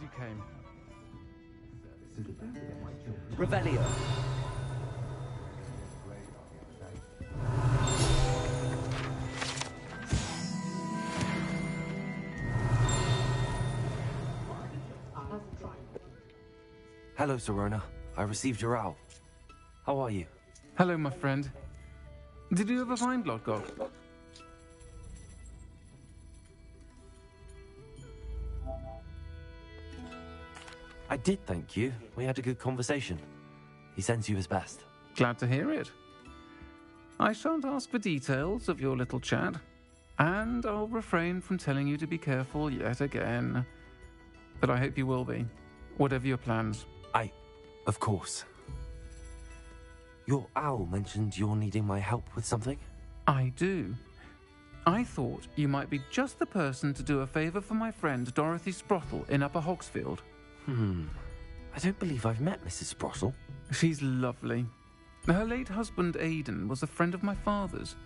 you came. Revelio. Hello, Sirona. I received your owl. How are you? Hello, my friend. Did you ever find Lodgok? I did, thank you. We had a good conversation. He sends you his best. Glad to hear it. I shan't ask for details of your little chat, and I'll refrain from telling you to be careful yet again. But I hope you will be, whatever your plans. Of course. Your owl mentioned you're needing my help with something? I do. I thought you might be just the person to do a favour for my friend Dorothy Sprottle in Upper Hogsfield. I don't believe I've met Mrs. Sprottle. She's lovely. Her late husband Aidan was a friend of my father's.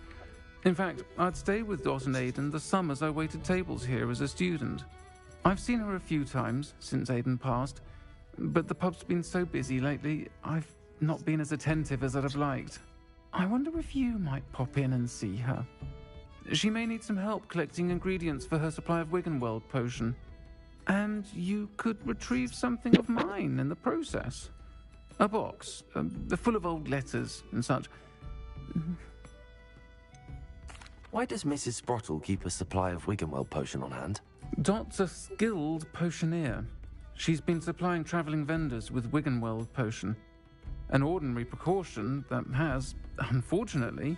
In fact, I'd stay with Dot and Aidan the summers I waited tables here as a student. I've seen her a few times since Aidan passed, but the pub's been so busy lately, I've not been as attentive as I'd have liked. I wonder if you might pop in and see her. She may need some help collecting ingredients for her supply of Wiggenweld potion. And you could retrieve something of mine in the process. A box, full of old letters and such. Why does Mrs. Sprottle keep a supply of Wiggenweld potion on hand? Dot's a skilled potioneer. She's been supplying travelling vendors with Wiggenweld potion. An ordinary precaution that has, unfortunately,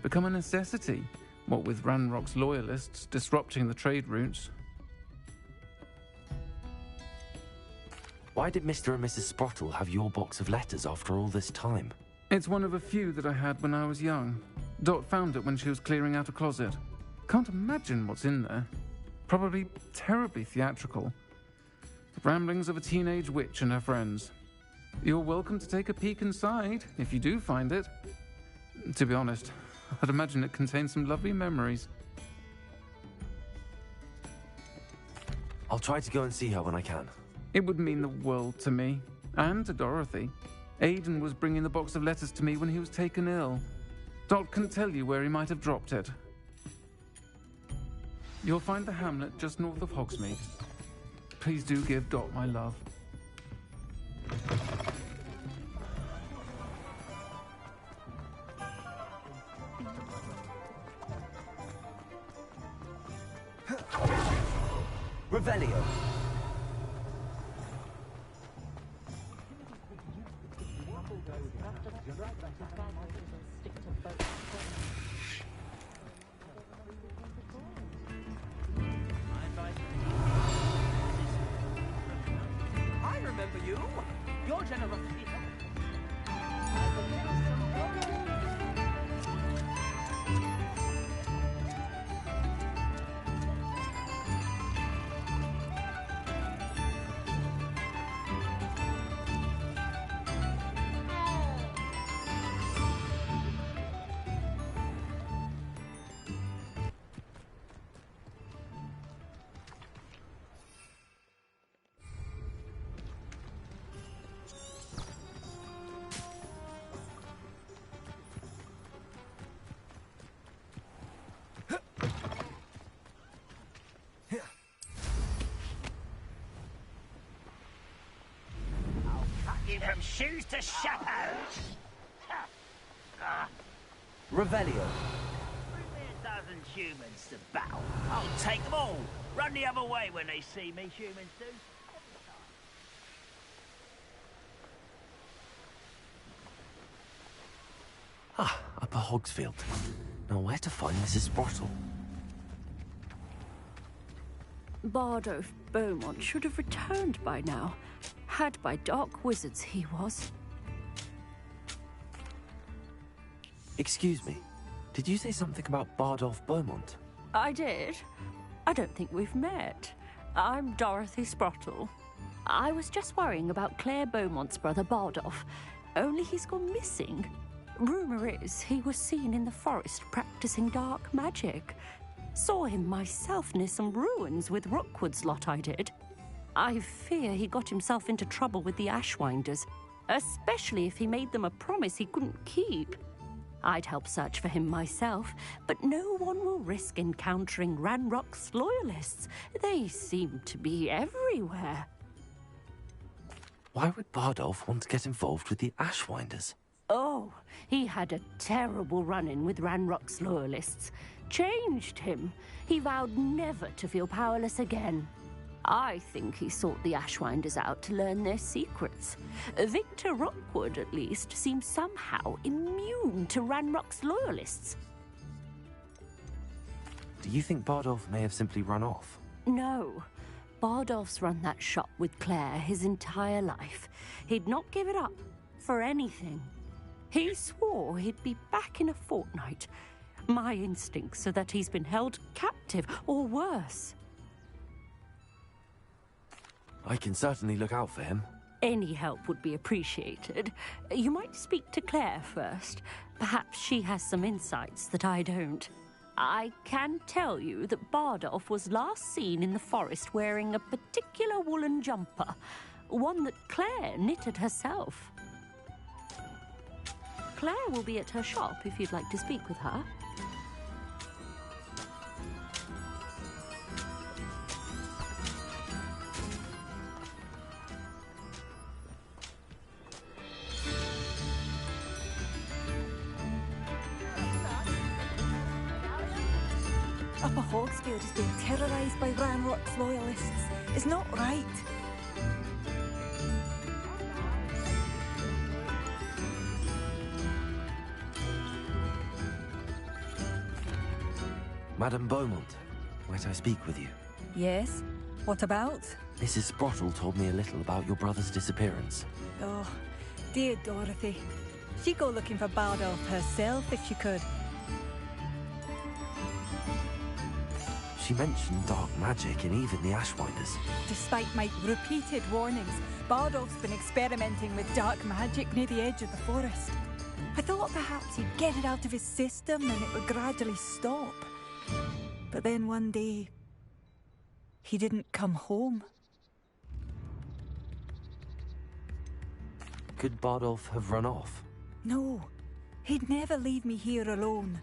become a necessity, what with Ranrock's loyalists disrupting the trade routes. Why did Mr. and Mrs. Sprottle have your box of letters after all this time? It's one of a few that I had when I was young. Dot found it when she was clearing out a closet. Can't imagine what's in there. Probably terribly theatrical. The ramblings of a teenage witch and her friends. You're welcome to take a peek inside, if you do find it. To be honest, I'd imagine it contains some lovely memories. I'll try to go and see her when I can. It would mean the world to me, and to Dorothy. Aidan was bringing the box of letters to me when he was taken ill. Dot can tell you where he might have dropped it. You'll find the hamlet just north of Hogsmeade. Please do give Dot my love. Revelio. I remember you. Your generosity. From shoes to shadows. Revelio. Bring me 1,000 humans to battle. I'll take them all. Run the other way when they see me, humans do. Upper Hogsfield. Now where to find Mrs. Sprottle? Bardolph Beaumont should have returned by now. Had by dark wizards he was. Excuse me. Did you say something about Bardolph Beaumont? I did. I don't think we've met. I'm Dorothy Sprottle. I was just worrying about Claire Beaumont's brother Bardolph, only he's gone missing. Rumour is he was seen in the forest practicing dark magic. Saw him myself near some ruins with Rookwood's lot I did. I fear he got himself into trouble with the Ashwinders, especially if he made them a promise he couldn't keep. I'd help search for him myself, but no one will risk encountering Ranrock's loyalists. They seem to be everywhere. Why would Bardolph want to get involved with the Ashwinders? Oh, he had a terrible run-in with Ranrock's loyalists. Changed him. He vowed never to feel powerless again. I think he sought the Ashwinders out to learn their secrets. Victor Rookwood, at least, seems somehow immune to Ranrock's loyalists. Do you think Bardolph may have simply run off? No. Bardolph's run that shop with Claire his entire life. He'd not give it up for anything. He swore he'd be back in a fortnight. My instincts are that he's been held captive, or worse. I can certainly look out for him. Any help would be appreciated. You might speak to Claire first. Perhaps she has some insights that I don't. I can tell you that Bardolph was last seen in the forest wearing a particular woolen jumper, one that Claire knitted herself. Claire will be at her shop if you'd like to speak with her. Upper Hogsfield is being terrorised by Ranrock's loyalists. It's not right. Madame Beaumont, might I speak with you? Yes? What about? Mrs. Sprottle told me a little about your brother's disappearance. Oh, dear Dorothy. She'd go looking for Bardolph herself if she could. She mentioned dark magic and even the Ashwinders. Despite my repeated warnings, Bardolph's been experimenting with dark magic near the edge of the forest. I thought perhaps he'd get it out of his system and it would gradually stop. But then one day, he didn't come home. Could Bardolph have run off? No, he'd never leave me here alone.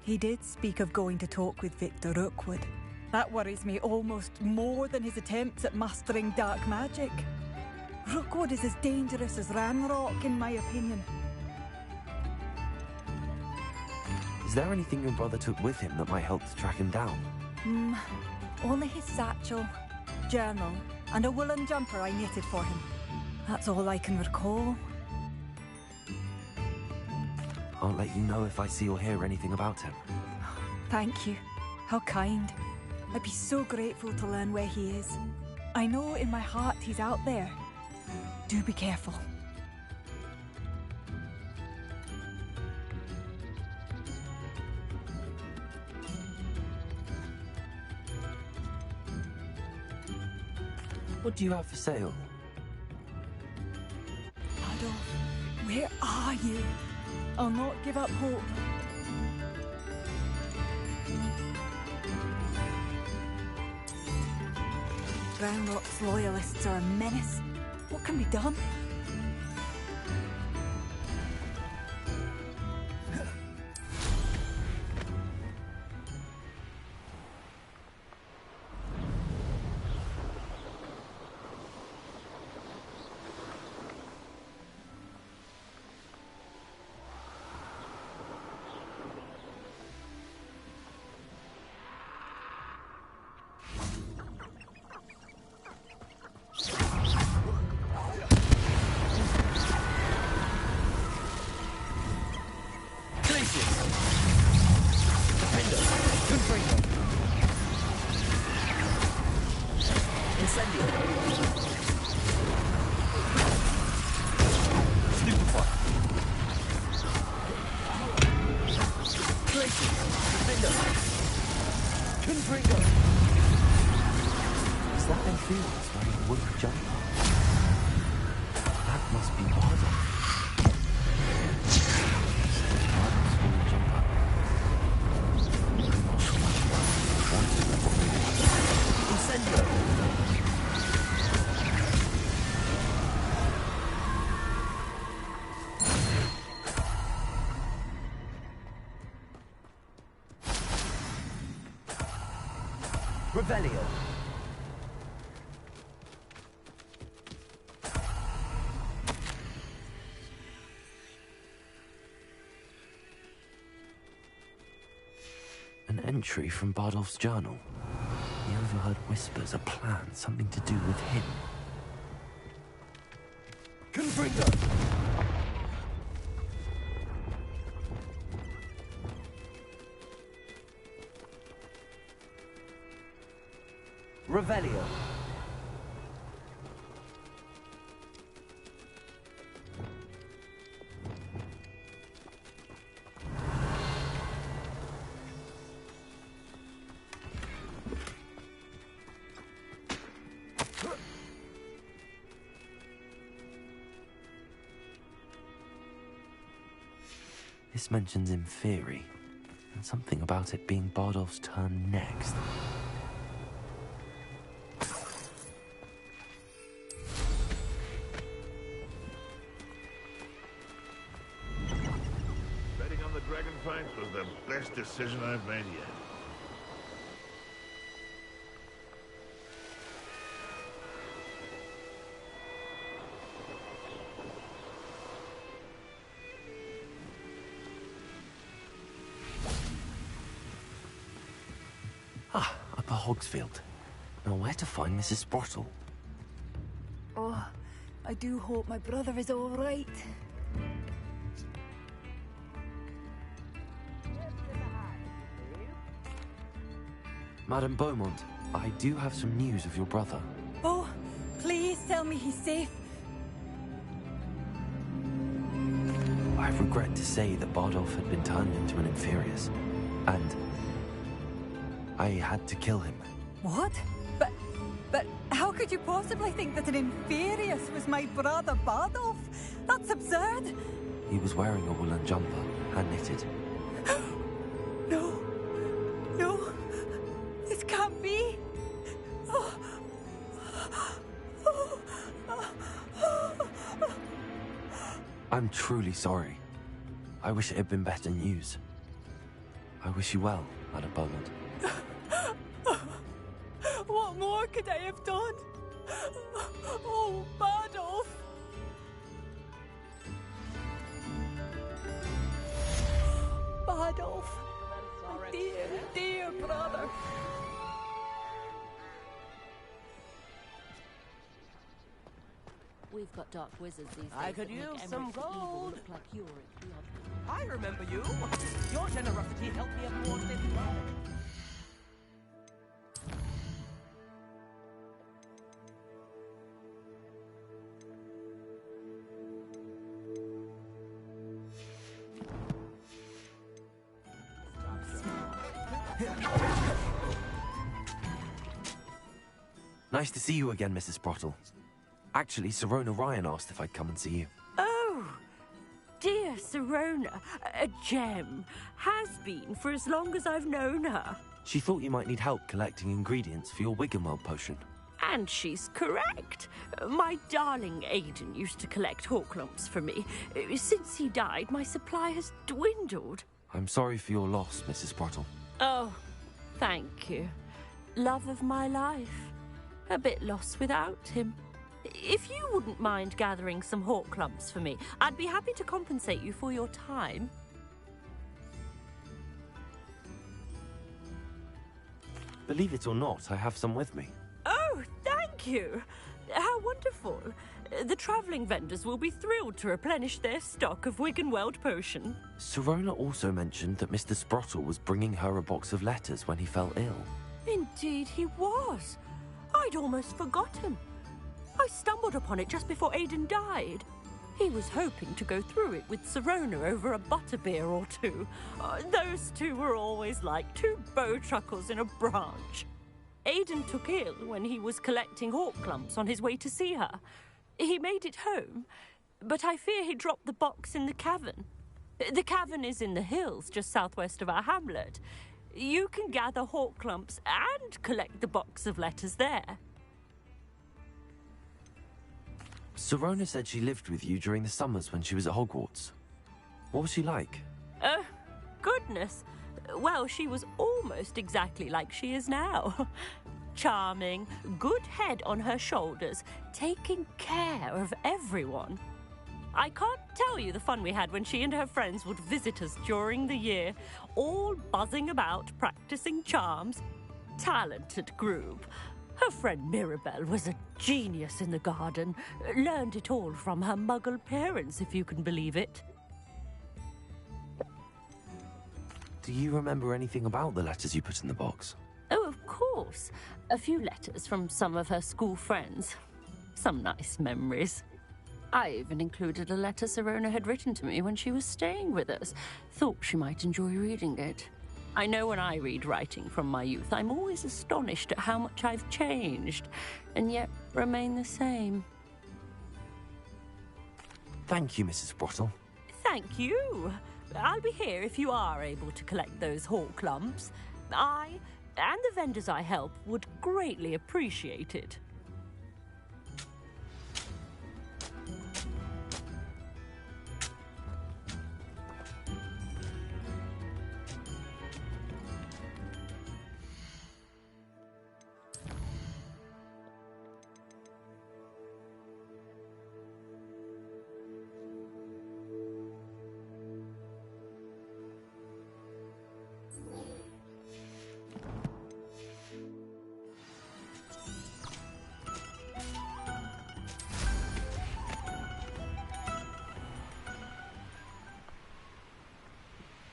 He did speak of going to talk with Victor Rookwood. That worries me almost more than his attempts at mastering dark magic. Rookwood is as dangerous as Ranrock, in my opinion. Is there anything your brother took with him that might help to track him down? Only his satchel, journal, and a woolen jumper I knitted for him. That's all I can recall. I'll let you know if I see or hear anything about him. Thank you. How kind. I'd be so grateful to learn where he is. I know in my heart he's out there. Do be careful. What do you have for sale? Bardolph, where are you? I'll not give up hope. Ranrock's loyalists are a menace. What can be done? Is that Enfeel's wearing a woolen jumper? That must be Bardolph. Bardolph's woolen jumper. I'm not sure much about it. Incendio! Revelio. An entry from Bardolph's journal. He overheard whispers, a plan, something to do with him. Confringo. Revelio. This mentions Inferi, and something about it being Bardolph's turn next. Betting on the dragon fights was the best decision I've made yet. Upper Hogsfield. Now where to find Mrs. Sprottle? Oh, I do hope my brother is all right. Madame Beaumont, I do have some news of your brother. Oh, please tell me he's safe. I regret to say that Bardolph had been turned into an Inferius, and I had to kill him. What? But how could you possibly think that an Inferius was my brother Bardolph? That's absurd. He was wearing a woolen jumper, hand-knitted. No. No. This can't be. I'm truly sorry. I wish it had been better news. I wish you well, Madame Beaumont. What more could I have done? Oh, Bardolph! Bardolph! My dear, dear brother! We've got dark wizards these days. I could that make use some Emmerich the Evil gold. look like you're at the odd. I remember you. Your generosity helped me avoid this world. Nice to see you again, Mrs. Sprottle. Actually, Sirona Ryan asked if I'd come and see you. Oh, dear Sirona, a gem. Has been for as long as I've known her. She thought you might need help collecting ingredients for your Wiggenweld potion. And she's correct. My darling Aidan used to collect Horklumps for me. Since he died, my supply has dwindled. I'm sorry for your loss, Mrs. Sprottle. Oh, thank you. Love of my life. A bit lost without him. If you wouldn't mind gathering some Horklumps for me, I'd be happy to compensate you for your time. Believe it or not, I have some with me. Oh, thank you. How wonderful. The travelling vendors will be thrilled to replenish their stock of Wiggenweld potion. Sirona also mentioned that Mr. Sprottle was bringing her a box of letters when he fell ill. Indeed he was. I'd almost forgotten. I stumbled upon it just before Aidan died. He was hoping to go through it with Sirona over a butterbeer or two. Those two were always like two bowtruckles in a branch. Aidan took ill when he was collecting Horklumps on his way to see her. He made it home, but I fear he dropped the box in the cavern. The cavern is in the hills just southwest of our hamlet. You can gather Horklumps and collect the box of letters there. Sirona said she lived with you during the summers when she was at Hogwarts. What was she like? Goodness. Well, she was almost exactly like she is now. Charming, good head on her shoulders, taking care of everyone. I can't tell you the fun we had when she and her friends would visit us during the year, all buzzing about, practicing charms. Talented group. Her friend Mirabelle was a genius in the garden. Learned it all from her muggle parents, if you can believe it. Do you remember anything about the letters you put in the box? Oh, of course. A few letters from some of her school friends. Some nice memories. I even included a letter Sirona had written to me when she was staying with us. Thought she might enjoy reading it. I know when I read writing from my youth, I'm always astonished at how much I've changed, and yet remain the same. Thank you, Mrs. Sprottle. Thank you. I'll be here if you are able to collect those hawk lumps. I, and the vendors I help, would greatly appreciate it.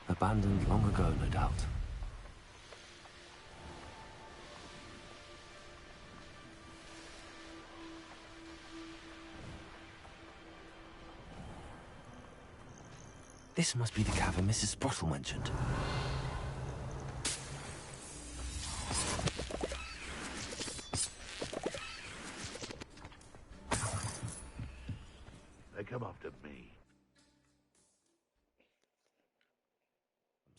Abandoned long ago, no doubt. This must be the cavern Mrs. Sprottle mentioned. They come after me.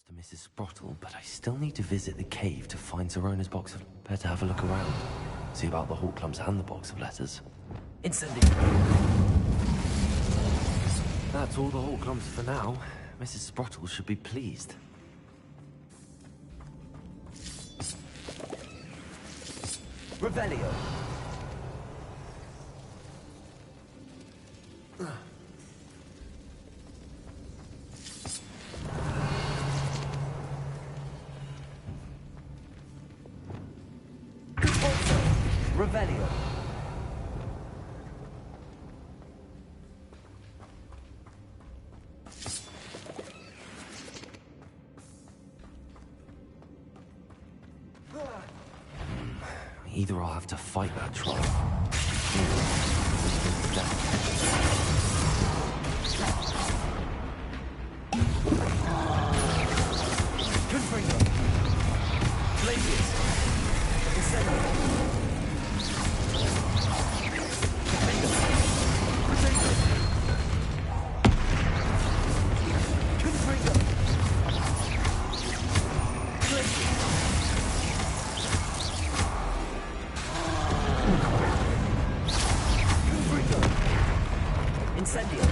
To Mrs. Sprottle, but I still need to visit the cave to find Sirona's box of... Better have a look around. See about the hawk clumps and the box of letters. Incendiary. That's all the hawk clumps for now. Mrs. Sprottle should be pleased. Revelio. Revelio. Either I'll have to fight that troll. Confringo. Glacius. Incendiary.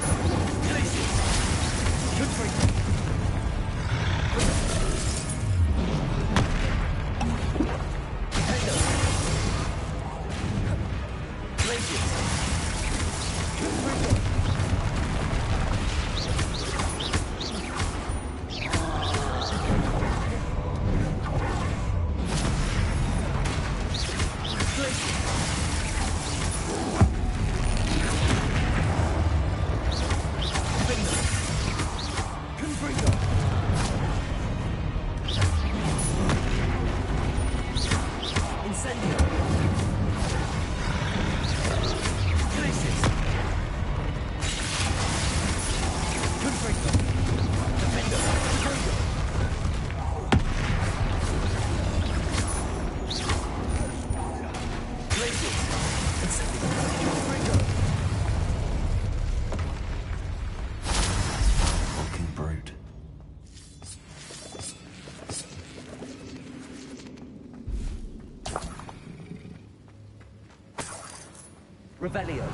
Fucking brute. Revelio.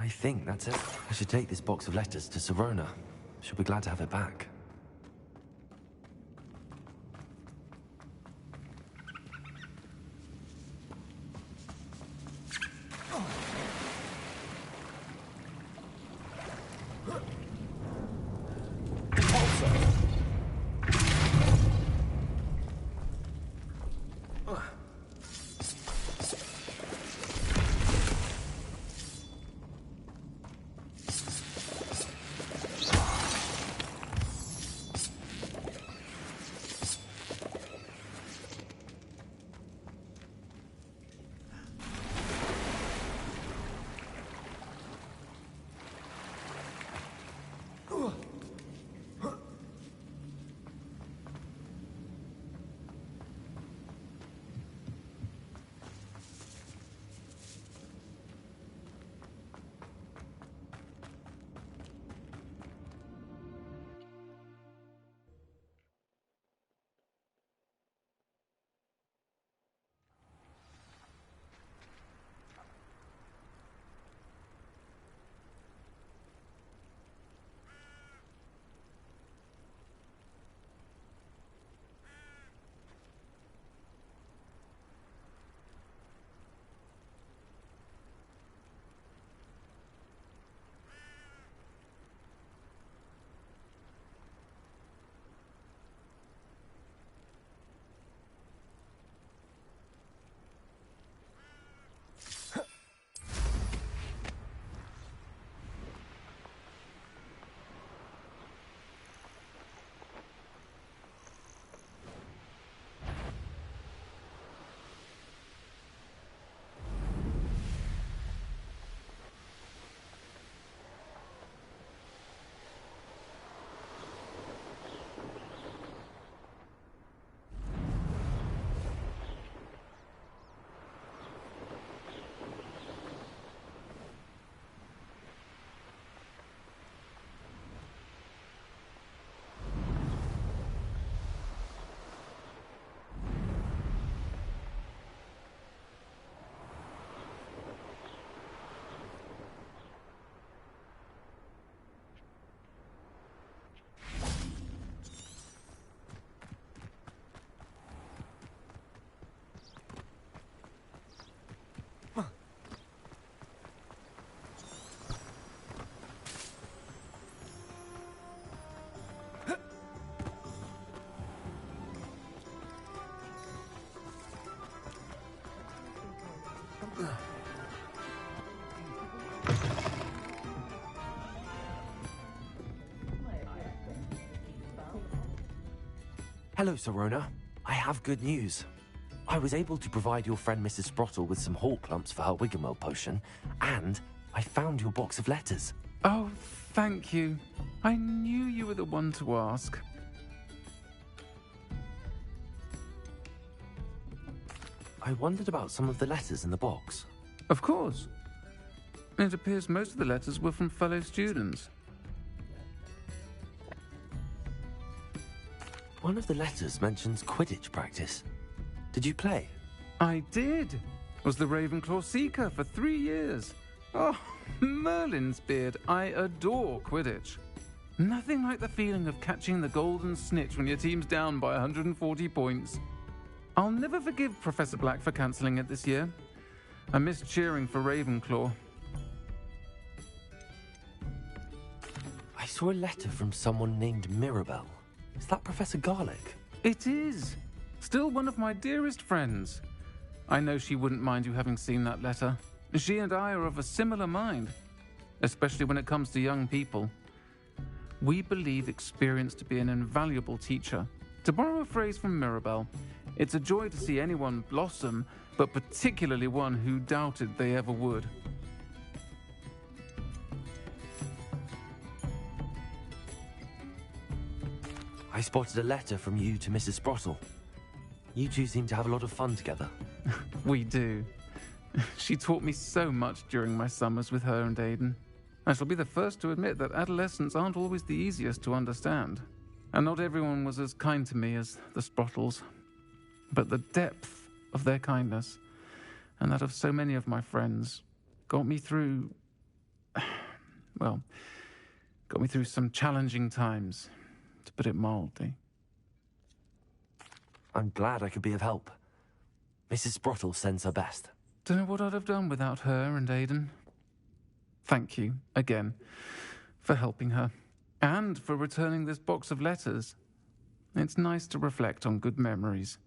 I think that's it. I should take this box of letters to Sirona. She'll be glad to have it back. Hello, Sirona. I have good news. I was able to provide your friend Mrs. Sprottle with some hawk lumps for her Wiggenweld potion, and I found your box of letters. Oh, thank you. I knew you were the one to ask. I wondered about some of the letters in the box. Of course. It appears most of the letters were from fellow students. One of the letters mentions Quidditch practice. Did you play? I did. Was the Ravenclaw Seeker for 3 years. Oh, Merlin's beard. I adore Quidditch. Nothing like the feeling of catching the golden snitch when your team's down by 140 points. I'll never forgive Professor Black for cancelling it this year. I missed cheering for Ravenclaw. I saw a letter from someone named Mirabelle. Is that Professor Garlick? It is. Still one of my dearest friends. I know she wouldn't mind you having seen that letter. She and I are of a similar mind, especially when it comes to young people. We believe experience to be an invaluable teacher. To borrow a phrase from Mirabelle, it's a joy to see anyone blossom, but particularly one who doubted they ever would. I spotted a letter from you to Mrs. Sprottle. You two seem to have a lot of fun together. We do. She taught me so much during my summers with her and Aiden. I shall be the first to admit that adolescents aren't always the easiest to understand. And not everyone was as kind to me as the Sprottles. But the depth of their kindness, and that of so many of my friends, got me through well, got me through some challenging times, to put it mildly. I'm glad I could be of help. Mrs. Sprottle sends her best. Don't know what I'd have done without her and Aidan. Thank you, again, for helping her, and for returning this box of letters. It's nice to reflect on good memories.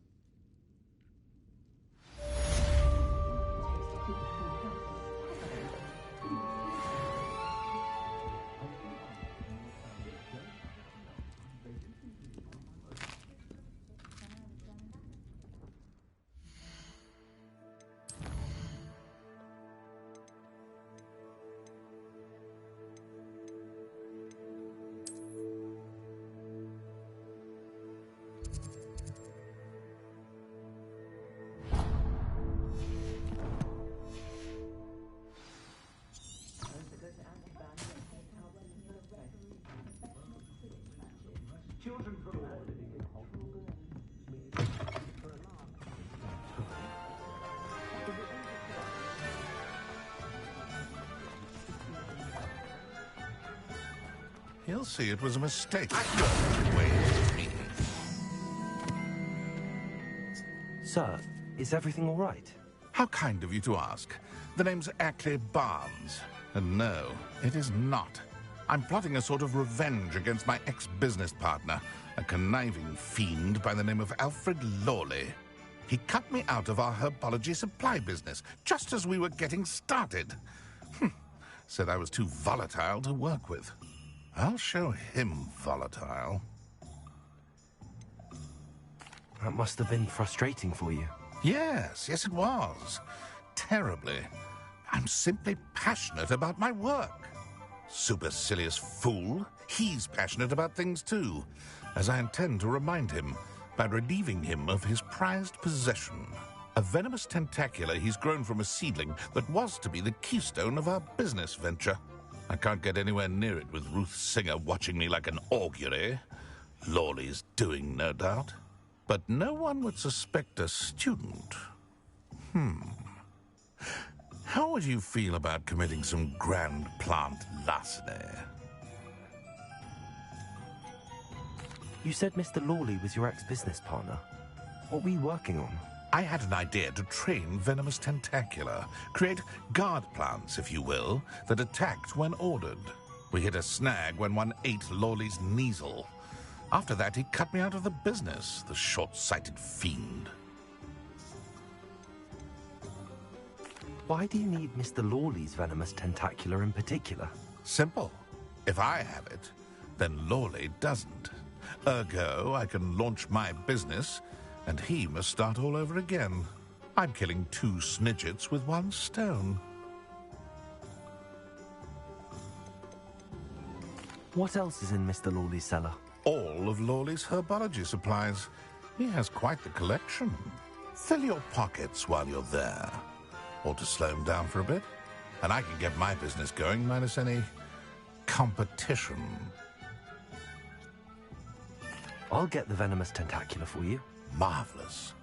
He'll see it was a mistake. Sir, is everything all right? How kind of you to ask. The name's Ackley Barnes. And no, it is not. I'm plotting a sort of revenge against my ex-business partner, a conniving fiend by the name of Alfred Lawley. He cut me out of our herbology supply business, just as we were getting started. Said I was too volatile to work with. I'll show him volatile. That must have been frustrating for you. Yes, it was. Terribly. I'm simply passionate about my work. Supercilious fool. He's passionate about things too, as I intend to remind him by relieving him of his prized possession. A venomous tentacula he's grown from a seedling that was to be the keystone of our business venture. I can't get anywhere near it with Ruth Singer watching me like an augury. Lawley's doing, no doubt. But no one would suspect a student. How would you feel about committing some grand plant larceny? You said Mr. Lawley was your ex-business partner. What were you working on? I had an idea to train venomous tentacula, create guard plants, if you will, that attacked when ordered. We hit a snag when one ate Lawley's Kneasel. After that, he cut me out of the business, the short-sighted fiend. Why do you need Mr. Lawley's venomous tentacula in particular? Simple. If I have it, then Lawley doesn't. Ergo, I can launch my business, and he must start all over again. I'm killing 2 snidgets with 1 stone. What else is in Mr. Lawley's cellar? All of Lawley's herbology supplies. He has quite the collection. Fill your pockets while you're there. Or to slow him down for a bit. And I can get my business going minus any competition. I'll get the venomous tentacula for you. Marvelous.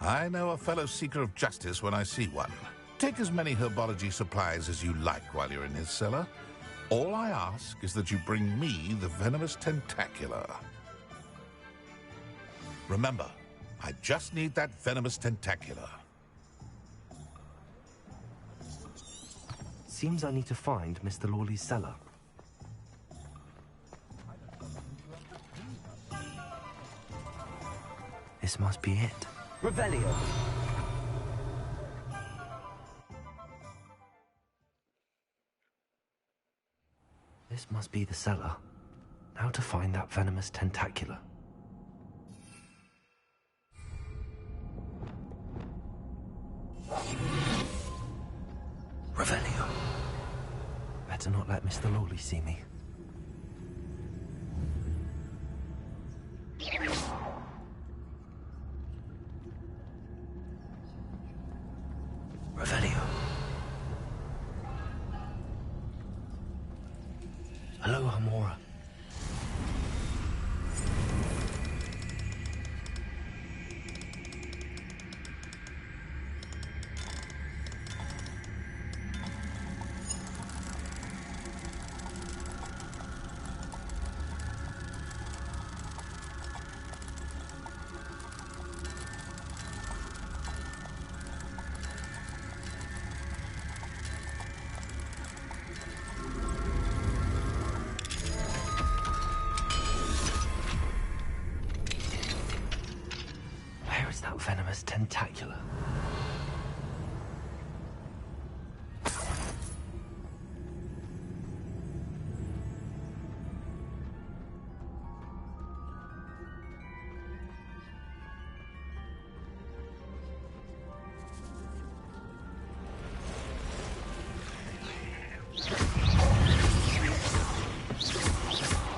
I know a fellow seeker of justice when I see one. Take as many herbology supplies as you like while you're in his cellar. All I ask is that you bring me the venomous tentacula. Remember, I just need that venomous tentacula. Seems I need to find Mr. Lawley's cellar. This must be it. Revelio. This must be the cellar. Now to find that venomous tentacula. Revelio. Better not let Mr. Lawley see me. Revelio. Hello, Hamora. venomous tentacula.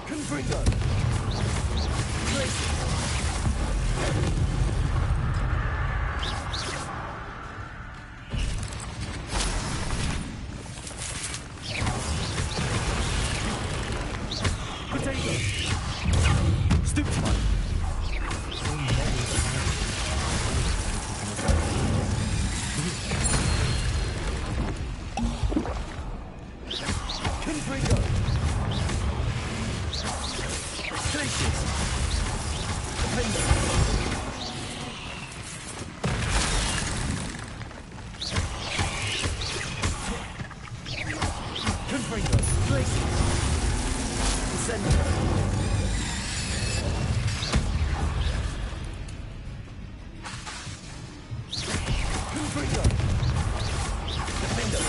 Confringo! Tracy! Potato! Stupefy! Confringo! Glacius! Defender! Confringo! Glacius! Incendio! Confringo! Defender!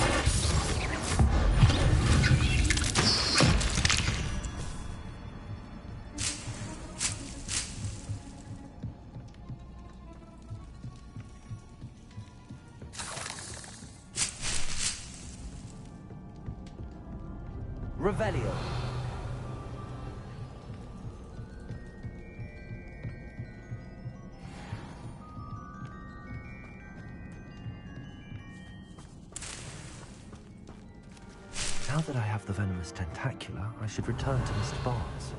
Revelio. Now that I have the venomous tentacula, I should return to Mr. Barnes.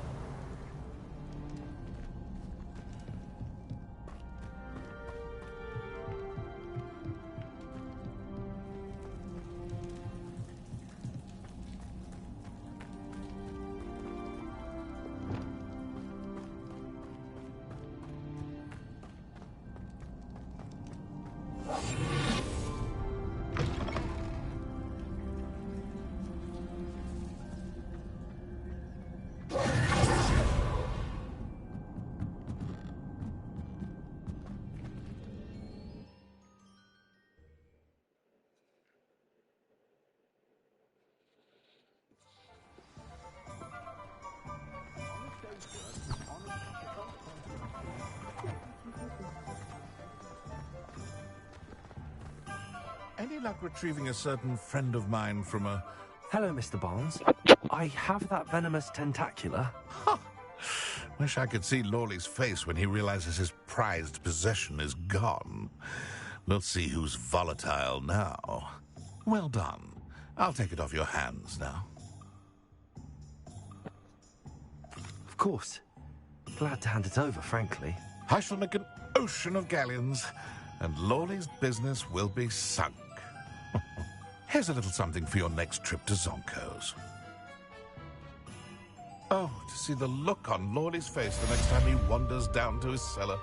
Any luck retrieving a certain friend of mine from a... Hello, Mr. Barnes. I have that venomous tentacula. Wish I could see Lawley's face when he realizes his prized possession is gone. We'll see who's volatile now. Well done. I'll take it off your hands now. Of course. Glad to hand it over, frankly. I shall make an ocean of galleons, and Lawley's business will be sunk. Here's a little something for your next trip to Zonko's. Oh, to see the look on Lawley's face the next time he wanders down to his cellar.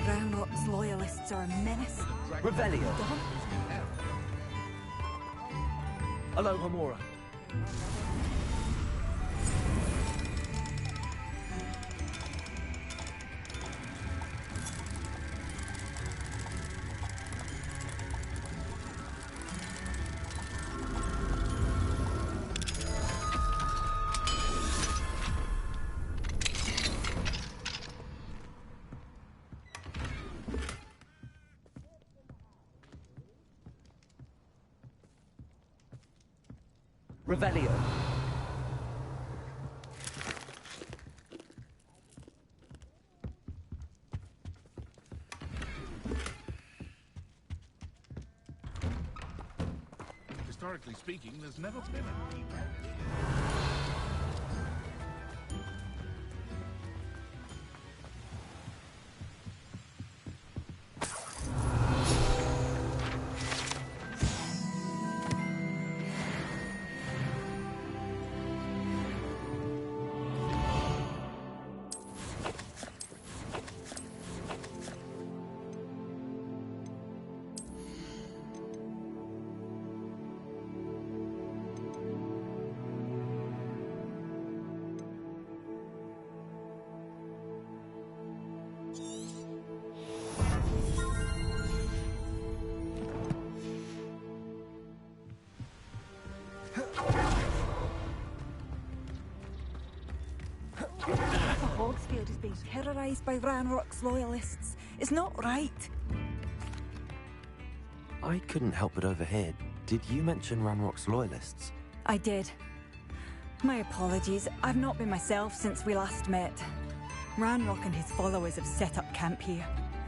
Ranrock's loyalists are a menace. Revelio. Alohomora. Revelio. Historically speaking, there's never been a... Hogsfield is being terrorised by Ranrock's loyalists. It's not right. I couldn't help but overhear. Did you mention Ranrock's loyalists? I did. My apologies. I've not been myself since we last met. Ranrock and his followers have set up camp here.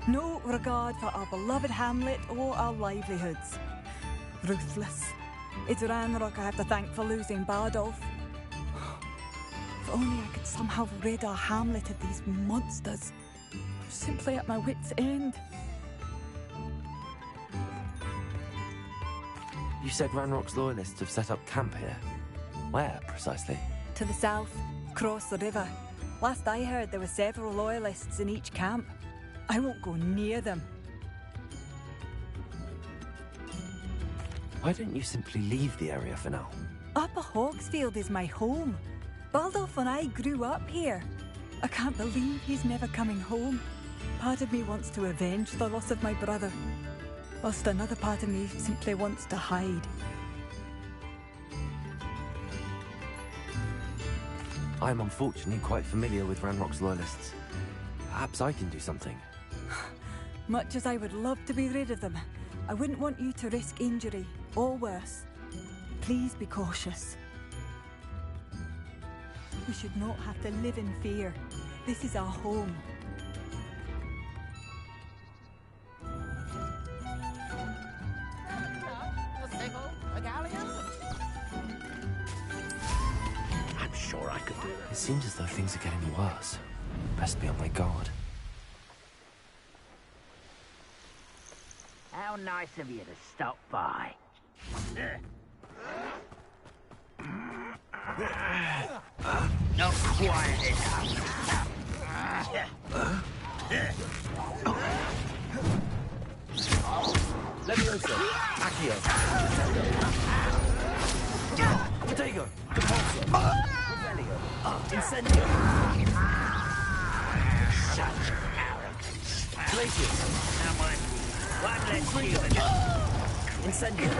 No regard for our beloved hamlet or our livelihoods. Ruthless. It's Ranrock I have to thank for losing Bardolph. If only I could somehow rid our hamlet of these monsters. I'm simply at my wit's end. You said Ranrock's loyalists have set up camp here. Where, precisely? To the south, across the river. Last I heard, there were several loyalists in each camp. I won't go near them. Why don't you simply leave the area for now? Upper Hogsfield is my home. Baldolph and I grew up here. I can't believe he's never coming home. Part of me wants to avenge the loss of my brother, whilst another part of me simply wants to hide. I'm unfortunately quite familiar with Ranrock's loyalists. Perhaps I can do something. Much as I would love to be rid of them, I wouldn't want you to risk injury, or worse. Please be cautious. We should not have to live in fear. This is our home. I'm sure I could do It seems as though things are getting worse. Best be on my guard. How nice of you to stop by. Not quiet enough. Leviosa. Accio. Protego. Depulso. Revelio. Incendio. Such arrogance. Glacius. One less human. Incendio.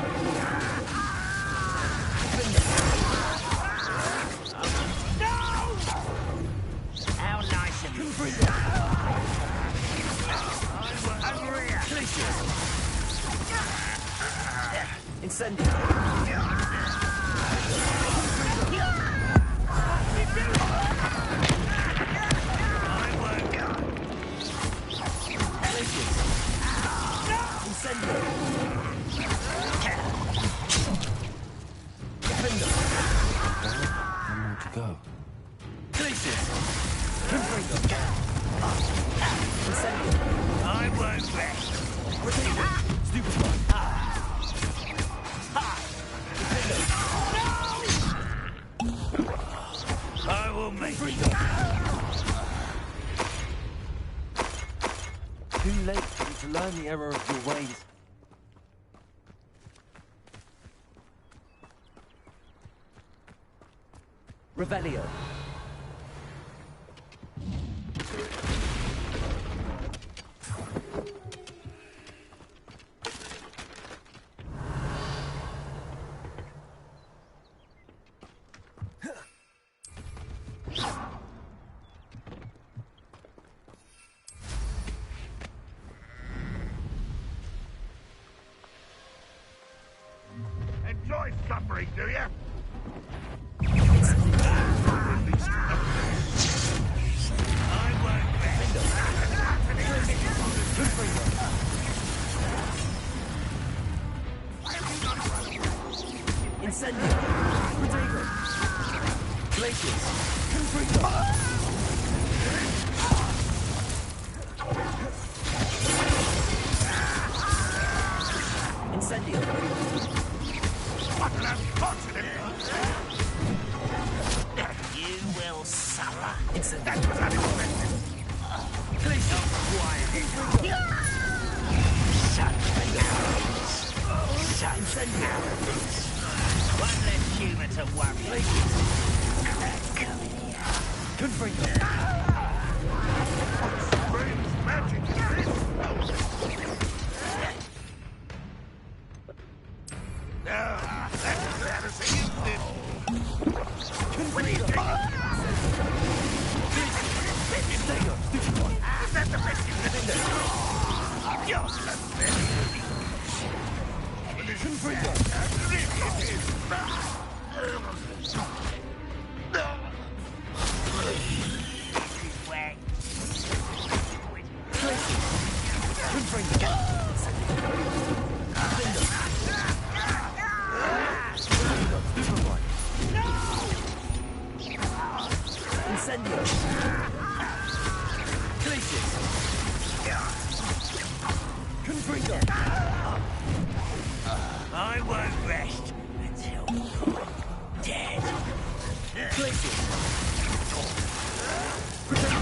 How nice of you. Over here. Glacius. Incendio. One more to go. I won't rest. for me. Too late for you to learn the error of your ways. Revelio. Enjoy suffering, do you? Incendio. Protego. Glacius. Confringo. Incendio. What an unfortunate... You will suffer. Incendio. That was unexpected. Glacius. Shut Incendio. one less human to worry. Confringo. Strange magic is this? That's embarrassing, isn't it? What do you think? Protego. Is that the best you can do? You're pathetic. Confringo. Really, it is. Wag. Confringo. Incendio. Glacius. Confringo. I won't rest until you're dead. Glacius. Protego.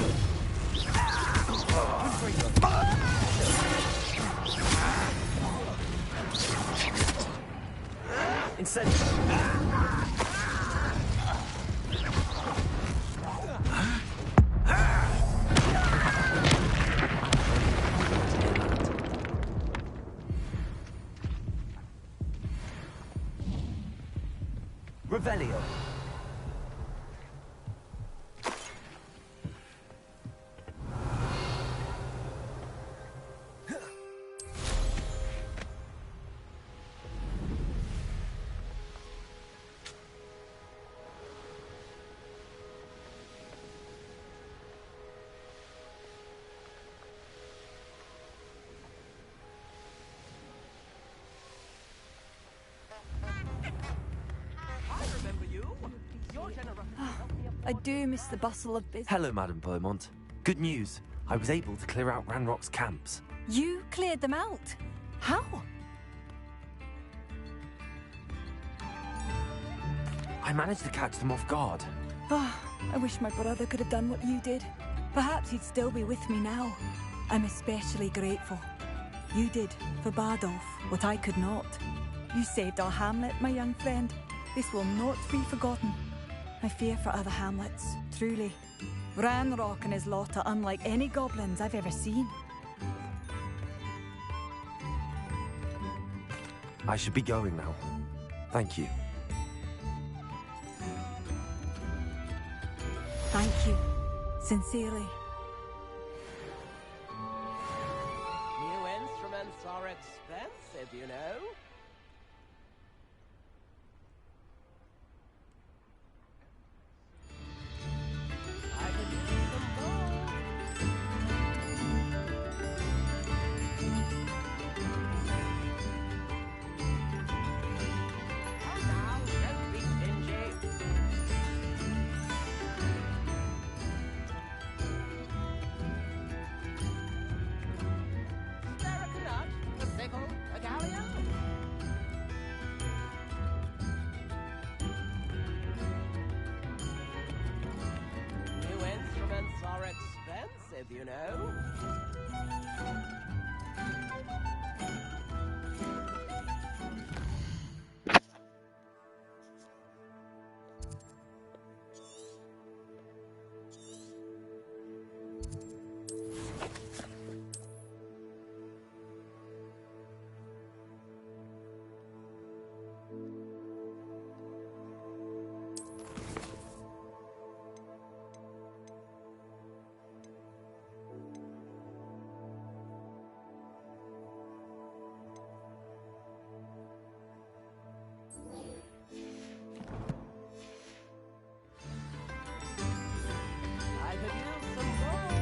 Confringo. Incendio. Revelio. I do miss the bustle of business. Hello, Madame Beaumont. Good news. I was able to clear out Ranrock's camps. You cleared them out? How? I managed to catch them off guard. Oh, I wish my brother could have done what you did. Perhaps he'd still be with me now. I'm especially grateful. You did, for Bardolph, what I could not. You saved our hamlet, my young friend. This will not be forgotten. I fear for other hamlets, truly. Ranrock and his lot are unlike any goblins I've ever seen. I should be going now. Thank you. Thank you. Sincerely. New instruments are expensive, you know. I could use some gold. Come now, don't be stingy. Spare a canut, a sickle, a galleon. impressive, you know. I could use some gold.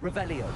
Revelio.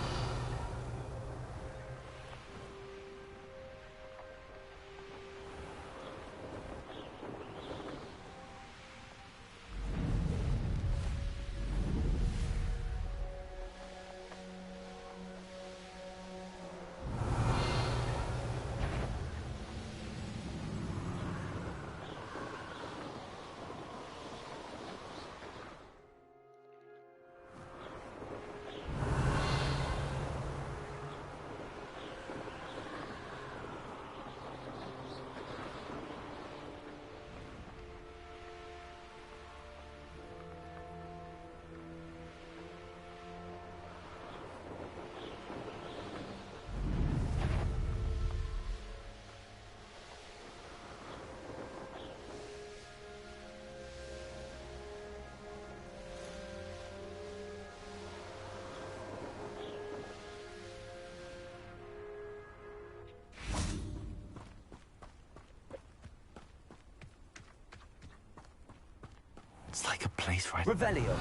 It's like a place right... Revelio.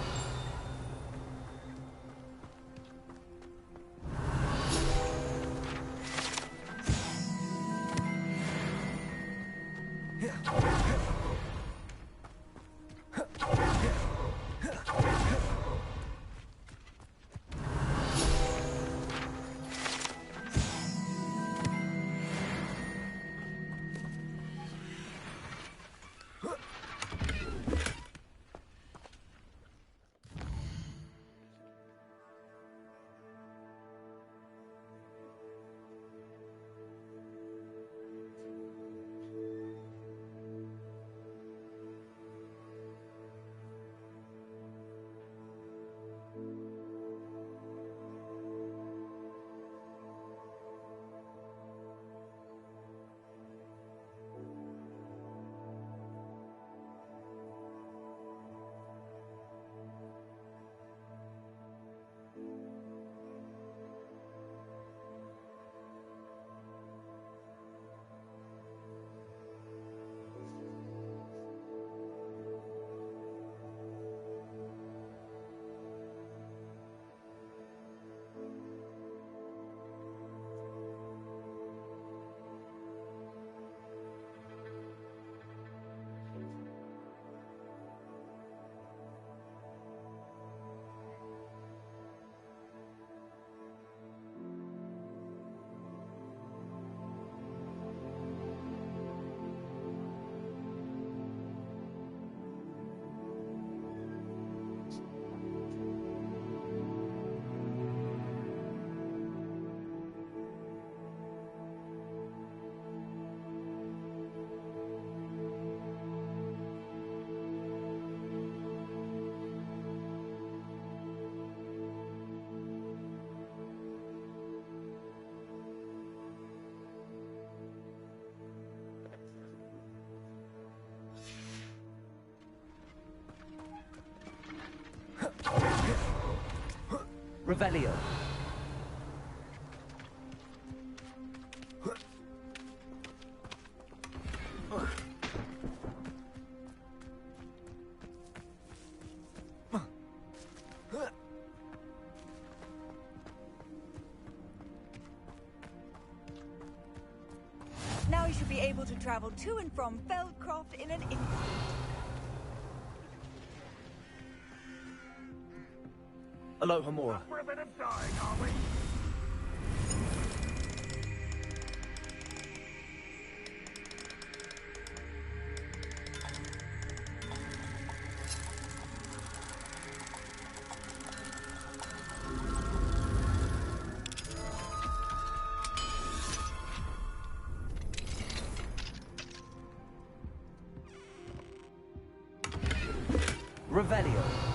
Revelio. Now you should be able to travel to and from Feldcroft in an instant. Aloha Mora. For a bit of dying, are we? Revelio.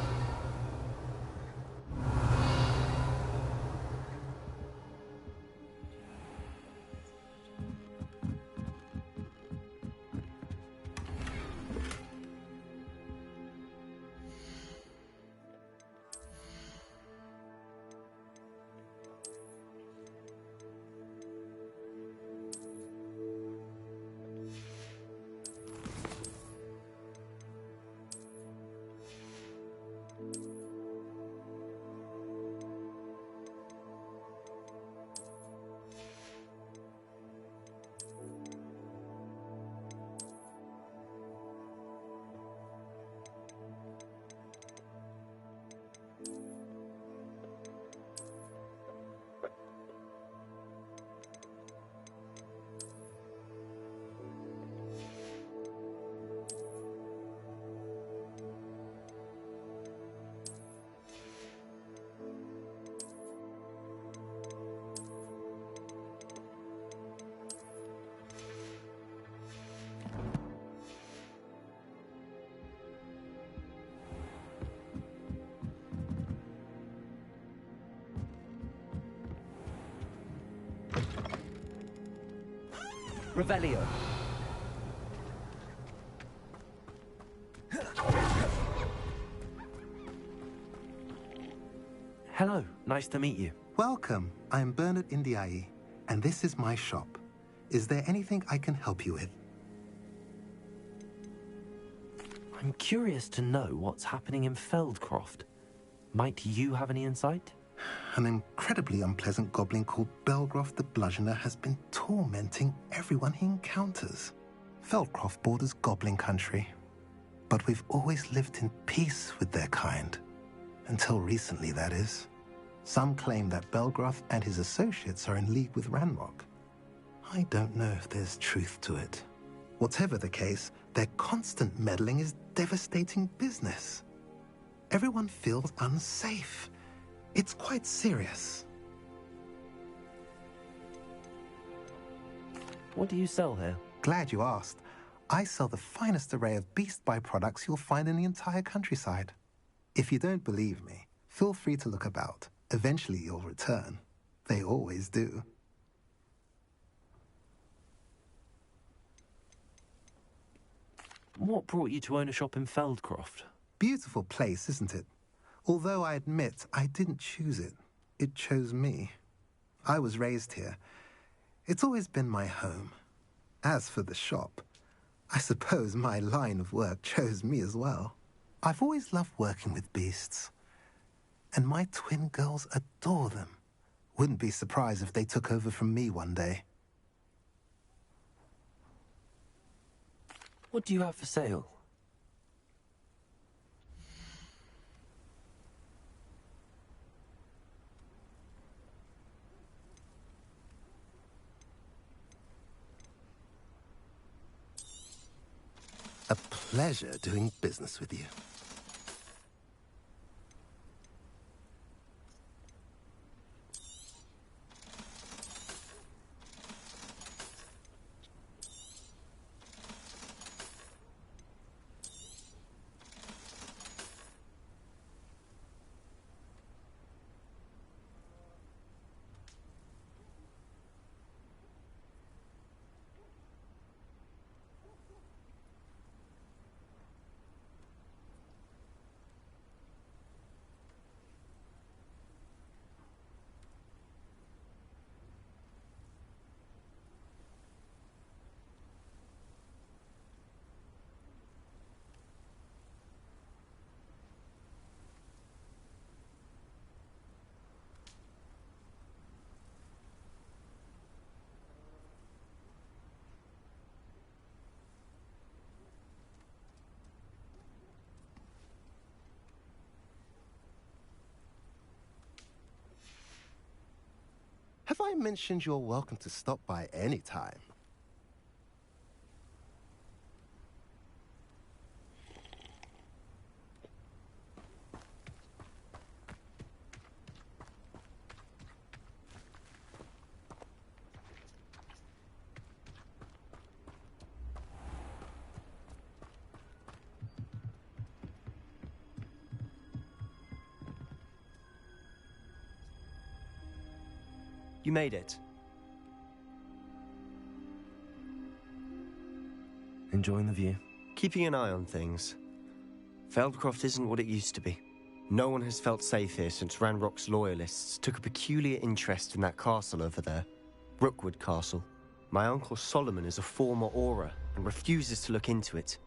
Revelio. Hello, nice to meet you. Welcome. I'm Bernard Indiai, and this is my shop. Is there anything I can help you with? I'm curious to know what's happening in Feldcroft. Might you have any insight? An incredibly unpleasant goblin called Belgroth the Bludgeoner has been tormenting everyone he encounters. Feldcroft borders goblin country, but we've always lived in peace with their kind. Until recently, that is. Some claim that Belgroth and his associates are in league with Ranrock. I don't know if there's truth to it. Whatever the case, their constant meddling is devastating business. Everyone feels unsafe. It's quite serious. What do you sell here? Glad you asked. I sell the finest array of beast byproducts you'll find in the entire countryside. If you don't believe me, feel free to look about. Eventually you'll return. They always do. What brought you to own a shop in Feldcroft? Beautiful place, isn't it? Although I admit I didn't choose it. It chose me. I was raised here. It's always been my home. As for the shop, I suppose my line of work chose me as well. I've always loved working with beasts. And my twin girls adore them. Wouldn't be surprised if they took over from me one day. What do you have for sale? A pleasure doing business with you. I mentioned you're welcome to stop by any time. You made it. Enjoying the view? Keeping an eye on things. Feldcroft isn't what it used to be. No one has felt safe here since Ranrock's loyalists took a peculiar interest in that castle over there. Rookwood Castle. My uncle Solomon is a former Auror and refuses to look into it,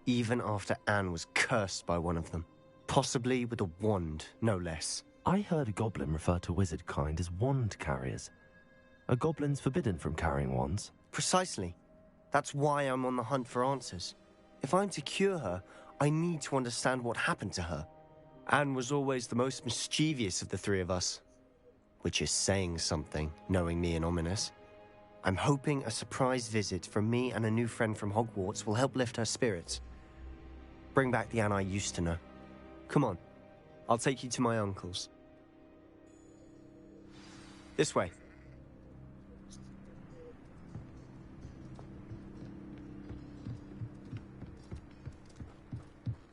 even after Anne was cursed by one of them. Possibly with a wand, no less. I heard a goblin refer to wizard kind as wand carriers. Are goblins forbidden from carrying wands? Precisely. That's why I'm on the hunt for answers. If I'm to cure her, I need to understand what happened to her. Anne was always the most mischievous of the three of us. Which is saying something, knowing me and Ominis. I'm hoping a surprise visit from me and a new friend from Hogwarts will help lift her spirits. Bring back the Anne I used to know. Come on, I'll take you to my uncle's. This way.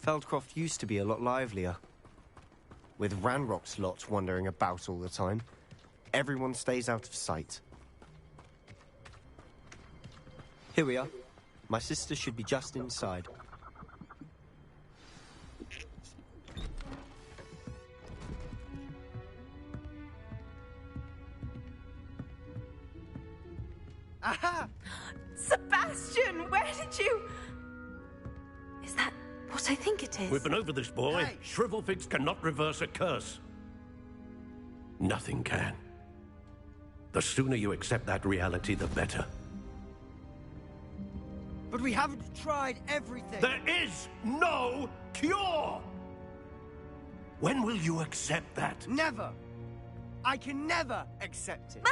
Feldcroft used to be a lot livelier. With Ranrock's lot wandering about all the time, everyone stays out of sight. Here we are. My sister should be just inside. Aha! Sebastian, where did you... Is that what I think it is? We've been over this, boy. Hey. Shrivelfigs cannot reverse a curse. Nothing can. The sooner you accept that reality, the better. But we haven't tried everything. There is no cure! When will you accept that? Never! I can never accept it.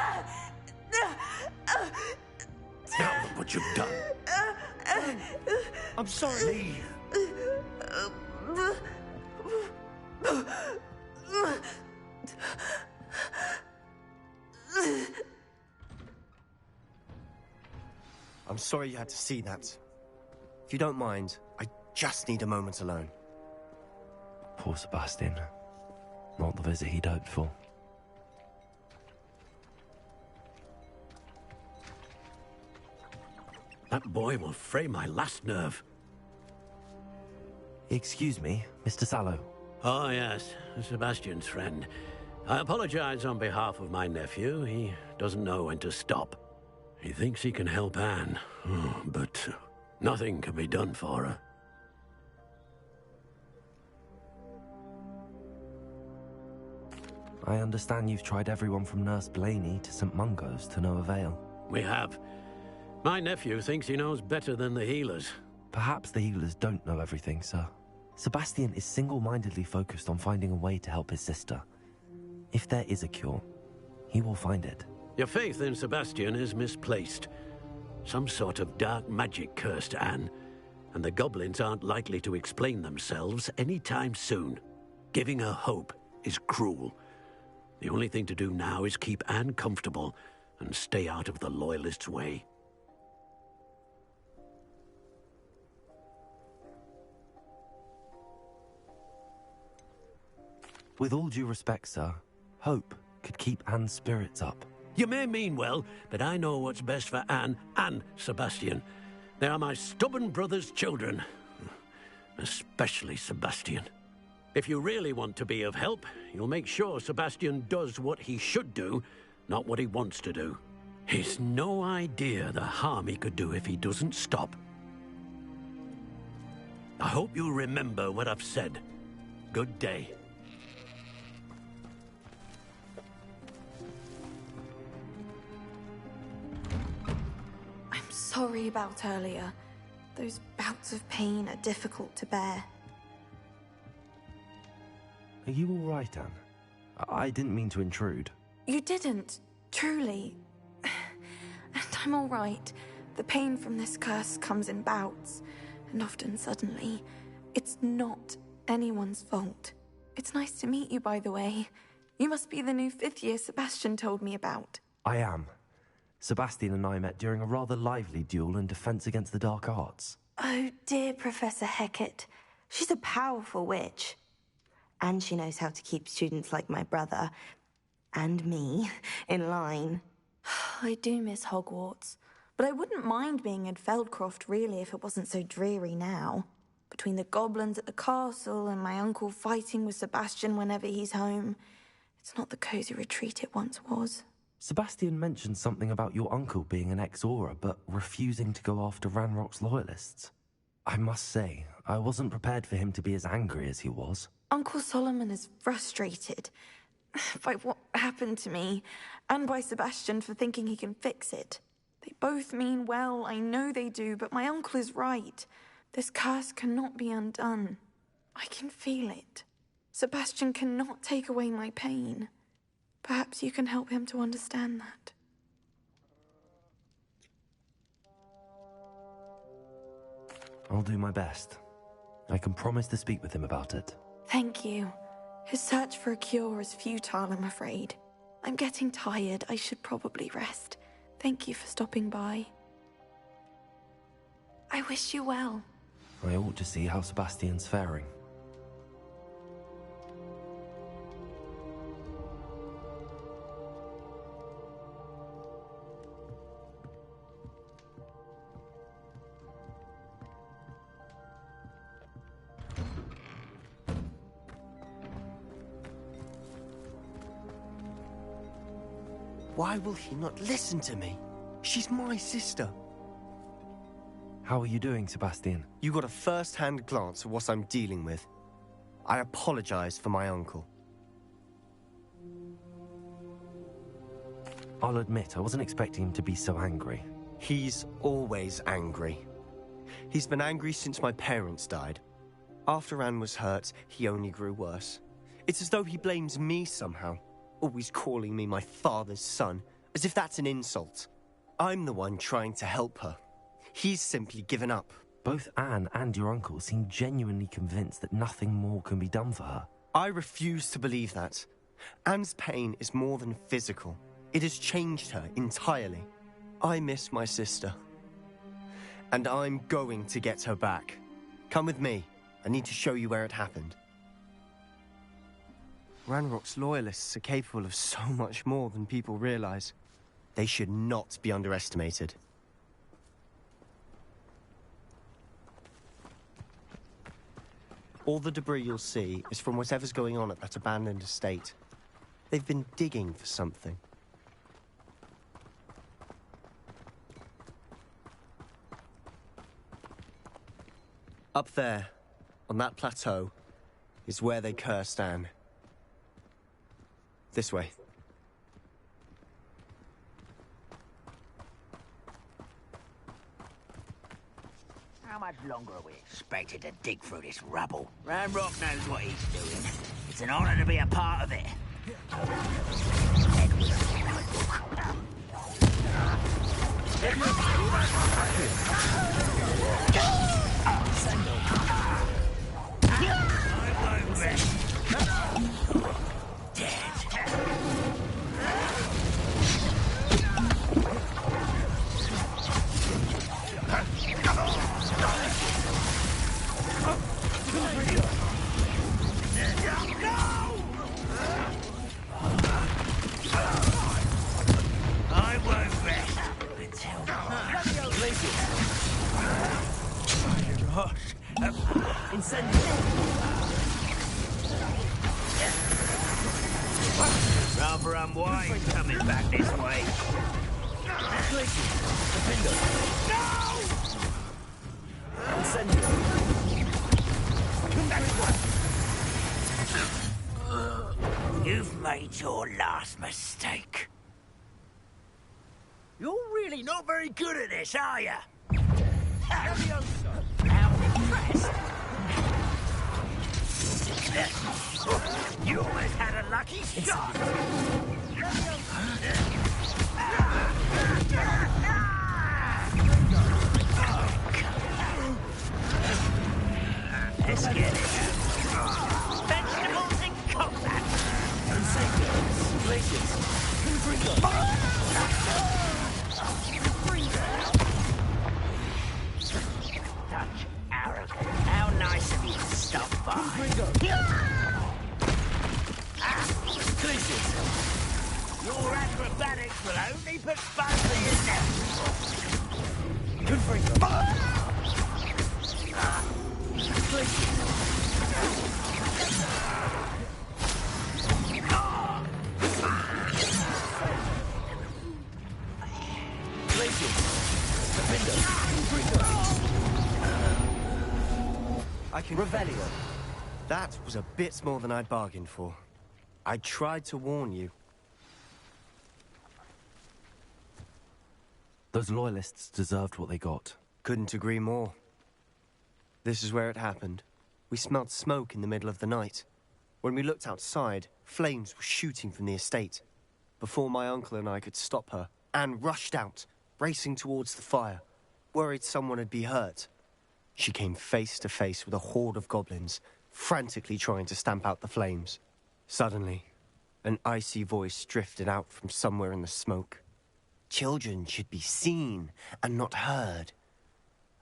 Now look what you've done. I'm sorry. Leave. I'm sorry you had to see that. If you don't mind, I just need a moment alone. Poor Sebastian. Not the visit he'd hoped for. That boy will fray my last nerve. Excuse me, Mr. Sallow. Oh, yes, Sebastian's friend. I apologize on behalf of my nephew. He doesn't know when to stop. He thinks he can help Anne, but nothing can be done for her. I understand you've tried everyone from Nurse Blaney to St. Mungo's to no avail. We have. My nephew thinks he knows better than the healers. Perhaps the healers don't know everything, sir. Sebastian is single-mindedly focused on finding a way to help his sister. If there is a cure, he will find it. Your faith in Sebastian is misplaced. Some sort of dark magic cursed Anne, and the goblins aren't likely to explain themselves anytime soon. Giving her hope is cruel. The only thing to do now is keep Anne comfortable and stay out of the Loyalists' way. With all due respect, sir, hope could keep Anne's spirits up. You may mean well, but I know what's best for Anne and Sebastian. They are my stubborn brother's children. Especially Sebastian. If you really want to be of help, you'll make sure Sebastian does what he should do, not what he wants to do. He's no idea the harm he could do if he doesn't stop. I hope you'll remember what I've said. Good day. I'm sorry about earlier. Those bouts of pain are difficult to bear. Are you all right, Anne? I didn't mean to intrude. You didn't. Truly. And I'm all right. The pain from this curse comes in bouts, and often suddenly. It's not anyone's fault. It's nice to meet you, by the way. You must be the new 5th year Sebastian told me about. I am. Sebastian and I met during a rather lively duel in Defense Against the Dark Arts. Oh, dear Professor Hecat. She's a powerful witch. And she knows how to keep students like my brother, and me, in line. I do miss Hogwarts, but I wouldn't mind being in Feldcroft, really, if it wasn't so dreary now. Between the goblins at the castle and my uncle fighting with Sebastian whenever he's home, it's not the cozy retreat it once was. Sebastian mentioned something about your uncle being an ex-Auror, but refusing to go after Ranrock's loyalists. I must say, I wasn't prepared for him to be as angry as he was. Uncle Solomon is frustrated by what happened to me, and by Sebastian for thinking he can fix it. They both mean well, I know they do, but my uncle is right. This curse cannot be undone. I can feel it. Sebastian cannot take away my pain. Perhaps you can help him to understand that. I'll do my best. I can promise to speak with him about it. Thank you. His search for a cure is futile, I'm afraid. I'm getting tired. I should probably rest. Thank you for stopping by. I wish you well. I ought to see how Sebastian's faring. Why will he not listen to me? She's my sister. How are you doing, Sebastian? You got a first-hand glance at what I'm dealing with. I apologize for my uncle. I'll admit, I wasn't expecting him to be so angry. He's always angry. He's been angry since my parents died. After Anne was hurt, he only grew worse. It's as though he blames me somehow, always calling me my father's son, as if that's an insult. I'm the one trying to help her. He's simply given up. Both Anne and your uncle seem genuinely convinced that nothing more can be done for her. I refuse to believe that. Anne's pain is more than physical. It has changed her entirely. I miss my sister. And I'm going to get her back. Come with me. I need to show you where it happened. Ranrock's loyalists are capable of so much more than people realize. They should not be underestimated. All the debris you'll see is from whatever's going on at that abandoned estate. They've been digging for something. Up there, on that plateau, is where they cursed Anne. This way. How much longer are we expected to dig through this rubble? Ranrock knows what he's doing. It's an honor to be a part of it. I won't rest. Rather unwise coming back this way. You've made your last mistake. You're really not very good at this, are you? How impressed. You almost had a lucky shot. Let's get it. Vegetables and combat. Glaciers. Such arrogance. How nice of you to stop by. Glaciers. Your acrobatics will only put fun to yourself. Confringo. I can Revelio. That was a bit more than I'd bargained for. I tried to warn you. Those loyalists deserved what they got. Couldn't agree more. This is where it happened. We smelled smoke in the middle of the night. When we looked outside, flames were shooting from the estate. Before my uncle and I could stop her, Anne rushed out, racing towards the fire, worried someone would be hurt. She came face to face with a horde of goblins, frantically trying to stamp out the flames. Suddenly, an icy voice drifted out from somewhere in the smoke. Children should be seen and not heard.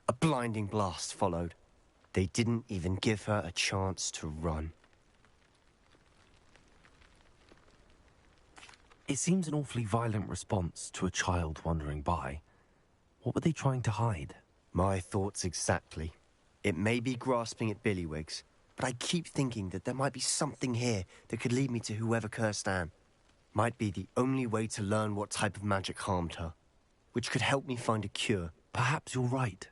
A blinding blast followed. They didn't even give her a chance to run. It seems an awfully violent response to a child wandering by. What were they trying to hide? My thoughts exactly. It may be grasping at Billywigs, but I keep thinking that there might be something here that could lead me to whoever cursed Anne. Might be the only way to learn what type of magic harmed her, which could help me find a cure. Perhaps you're right.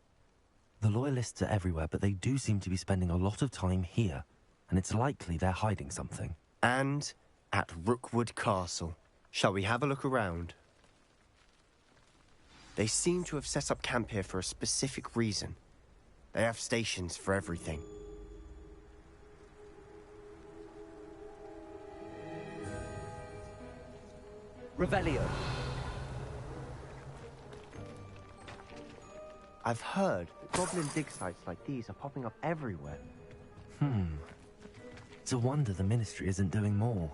The Loyalists are everywhere, but they do seem to be spending a lot of time here, and it's likely they're hiding something. And at Rookwood Castle. Shall we have a look around? They seem to have set up camp here for a specific reason. They have stations for everything. Revelio. I've heard that goblin dig sites like these are popping up everywhere. It's a wonder the Ministry isn't doing more.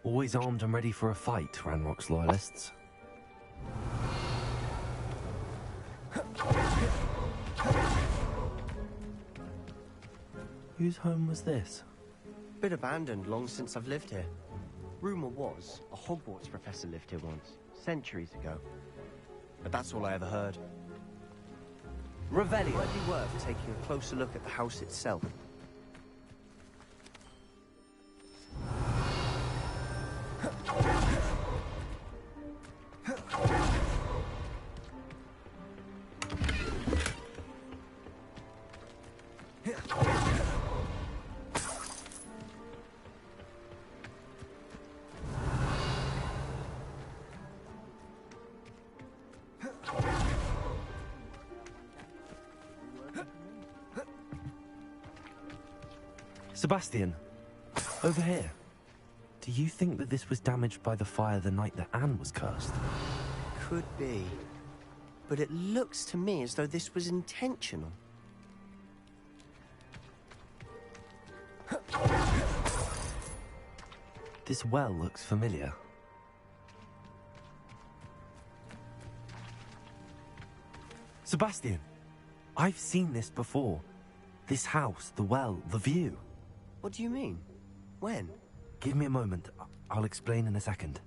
Always armed and ready for a fight, Ranrock's Loyalists. Whose home was this? Been abandoned long since I've lived here. Rumor was a Hogwarts professor lived here once, centuries ago. But that's all I ever heard. Revelio. Might be worth taking a closer look at the house itself. Sebastian, over here. Do you think that this was damaged by the fire the night that Anne was cursed? Could be. But it looks to me as though this was intentional. This well looks familiar. Sebastian, I've seen this before. This house, the well, the view. What do you mean? When? Give me a moment. I'll explain in a second.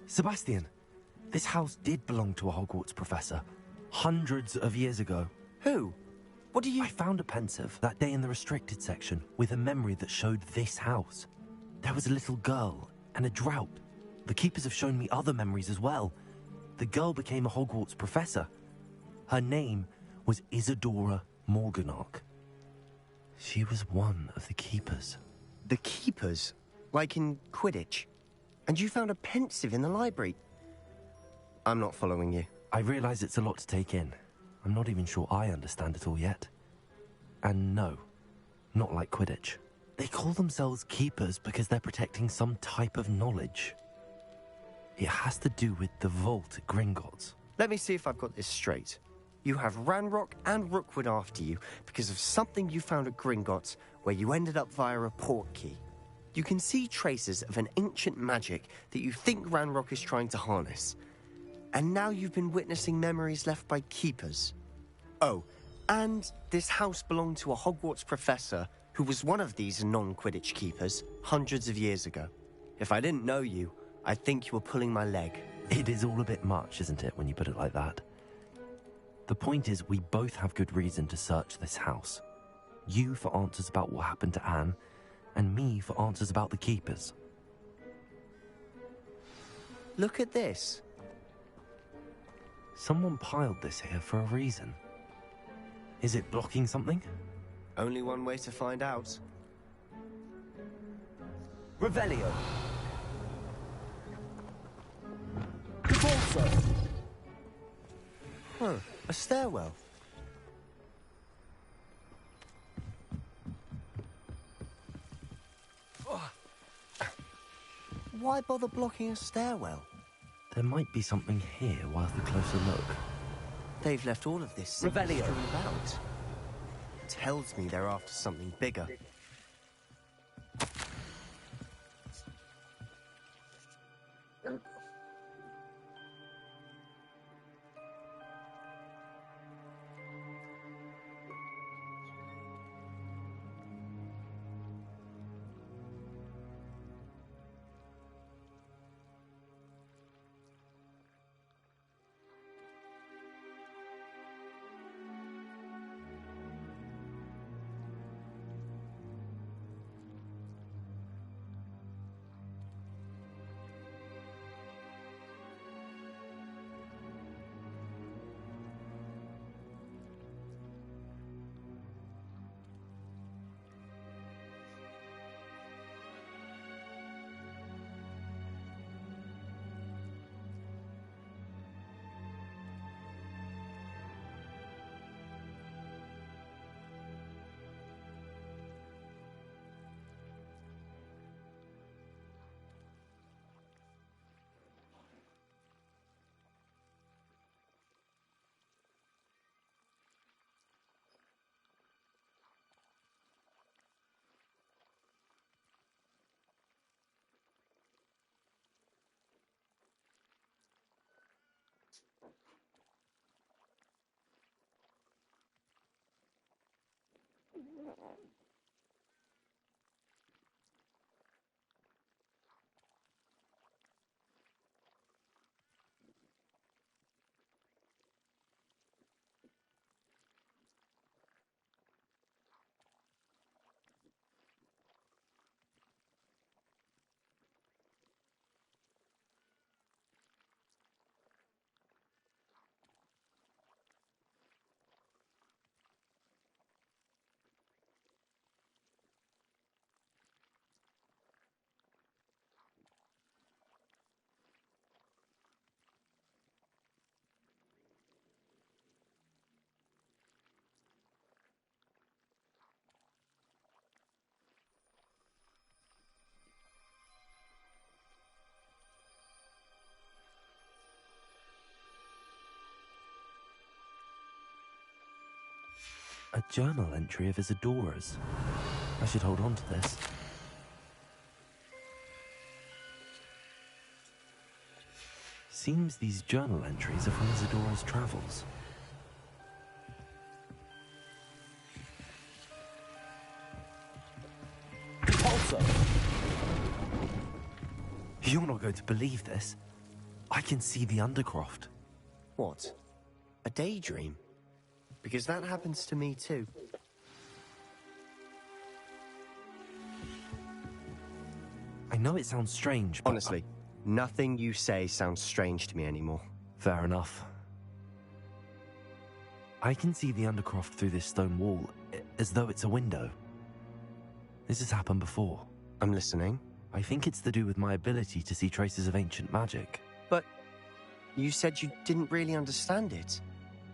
Sebastian, this house did belong to a Hogwarts professor. Hundreds of years ago. Who? What do you... I found a pensive that day in the restricted section with a memory that showed this house. There was a little girl and a drought. The keepers have shown me other memories as well. The girl became a Hogwarts professor. Her name was Isadora Morganach. She was one of the keepers. The keepers? Like in Quidditch? And you found a pensive in the library? I'm not following you. I realize it's a lot to take in. I'm not even sure I understand it all yet. And no, not like Quidditch. They call themselves keepers because they're protecting some type of knowledge. It has to do with the vault at Gringotts. Let me see if I've got this straight. You have Ranrock and Rookwood after you because of something you found at Gringotts where you ended up via a port key. You can see traces of an ancient magic that you think Ranrock is trying to harness. And now you've been witnessing memories left by keepers. Oh, and this house belonged to a Hogwarts professor who was one of these non-Quidditch keepers hundreds of years ago. If I didn't know you, I'd think you were pulling my leg. It is all a bit much, isn't it, when you put it like that? The point is, we both have good reason to search this house. You for answers about what happened to Anne, and me for answers about the keepers. Look at this. Someone piled this here for a reason. Is it blocking something? Only one way to find out. Revelio. Huh, a stairwell. Why bother blocking a stairwell? There might be something here worth a closer look. They've left all of this strewn about. Tells me they're after something bigger. A journal entry of Isadora's. I should hold on to this. Seems these journal entries are from Isadora's travels. Also, you're not going to believe this. I can see the Undercroft. What? A daydream? Because that happens to me too. I know it sounds strange, but honestly, nothing you say sounds strange to me anymore. Fair enough. I can see the Undercroft through this stone wall, as though it's a window. This has happened before. I'm listening. I think it's to do with my ability to see traces of ancient magic. But you said you didn't really understand it,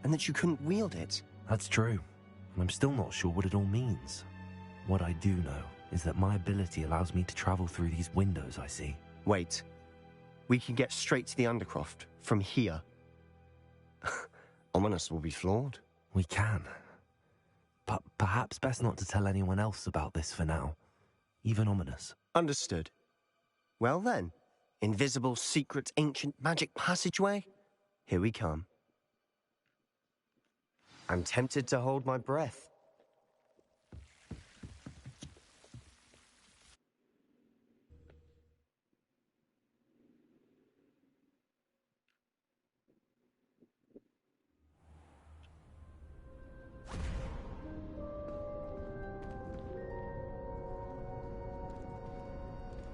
and that you couldn't wield it. That's true, and I'm still not sure what it all means. What I do know is that my ability allows me to travel through these windows I see. Wait. We can get straight to the Undercroft from here. Ominis will be floored. We can. But perhaps best not to tell anyone else about this for now. Even Ominis. Understood. Well then, invisible, secret, ancient magic passageway? Here we come. I'm tempted to hold my breath.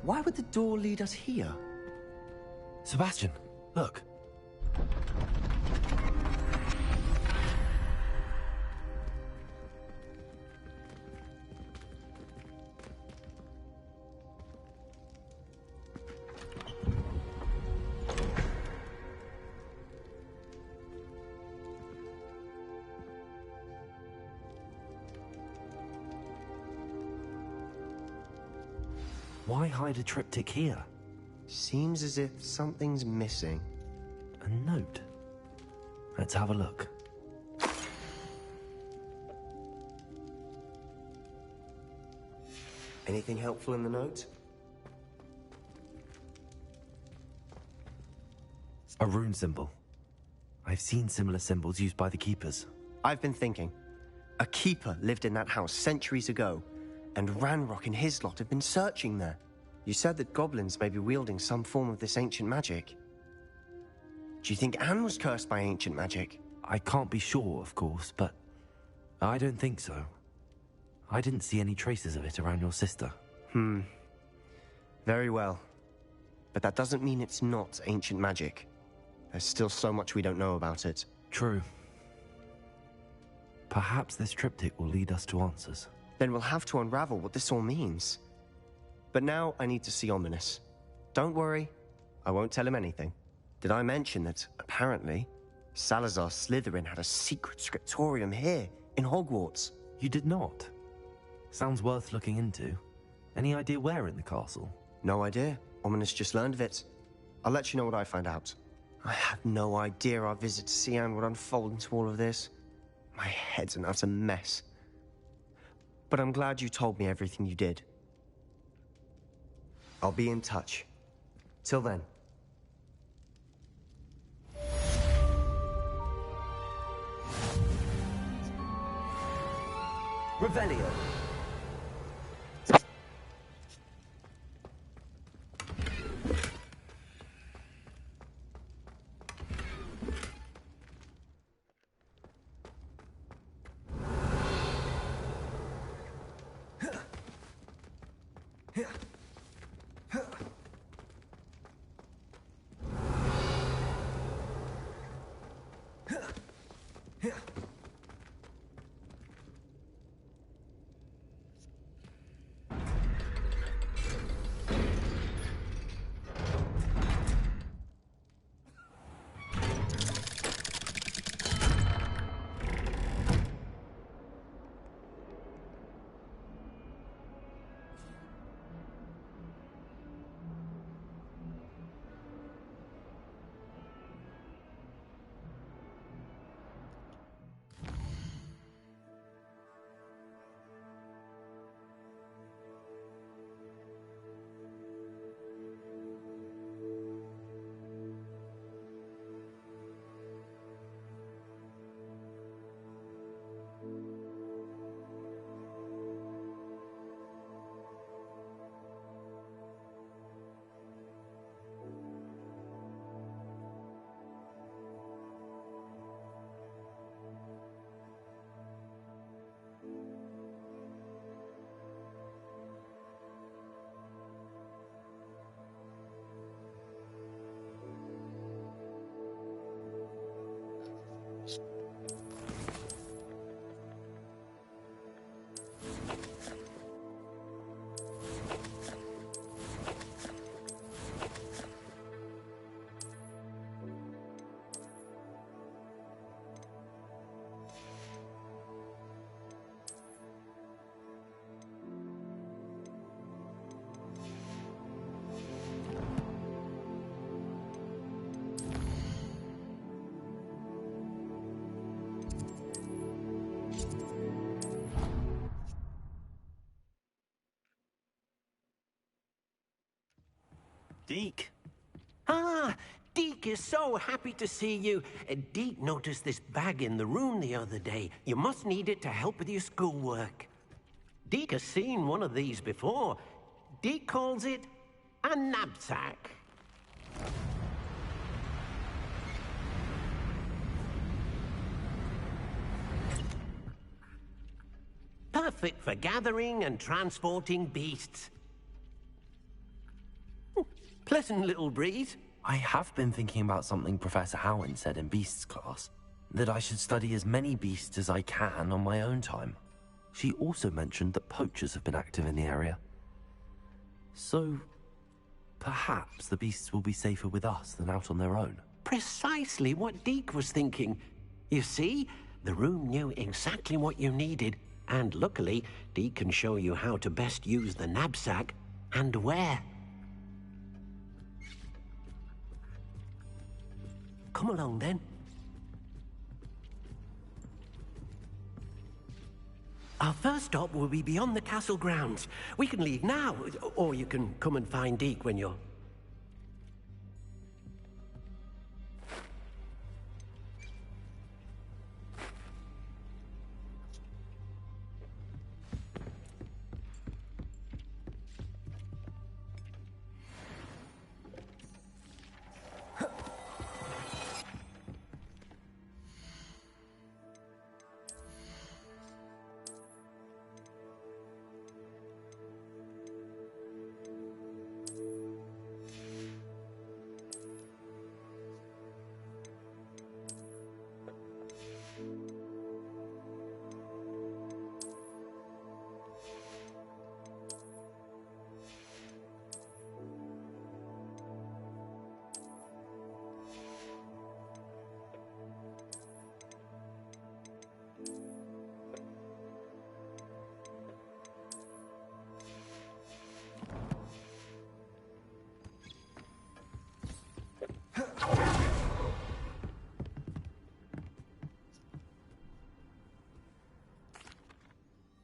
Why would the door lead us here? Sebastian, look. Why hide a triptych here? Seems as if something's missing. A note. Let's have a look. Anything helpful in the note? A rune symbol. I've seen similar symbols used by the keepers. I've been thinking. A keeper lived in that house centuries ago, and Ranrock and his lot have been searching there. You said that goblins may be wielding some form of this ancient magic. Do you think Anne was cursed by ancient magic? I can't be sure, of course, but I don't think so. I didn't see any traces of it around your sister. Very well. But that doesn't mean it's not ancient magic. There's still so much we don't know about it. True. Perhaps this triptych will lead us to answers. Then we'll have to unravel what this all means. But now I need to see Ominis. Don't worry, I won't tell him anything. Did I mention that, apparently, Salazar Slytherin had a secret scriptorium here, in Hogwarts? You did not? Sounds worth looking into. Any idea where in the castle? No idea. Ominis just learned of it. I'll let you know what I find out. I had no idea our visit to Cian would unfold into all of this. My head's an utter mess. But I'm glad you told me everything you did. I'll be in touch. Till then. Revelio. Deke. Ah, Deke is so happy to see you. Deke noticed this bag in the room the other day. You must need it to help with your schoolwork. Deke has seen one of these before. Deke calls it a knapsack. Perfect for gathering and transporting beasts. Pleasant little breeze. I have been thinking about something Professor Howen said in Beasts class, that I should study as many beasts as I can on my own time. She also mentioned that poachers have been active in the area. So, perhaps the beasts will be safer with us than out on their own. Precisely what Deke was thinking. You see, the room knew exactly what you needed, and luckily, Deke can show you how to best use the knapsack and where. Come along, then. Our first stop will be beyond the castle grounds. We can leave now, or you can come and find Deke when you're...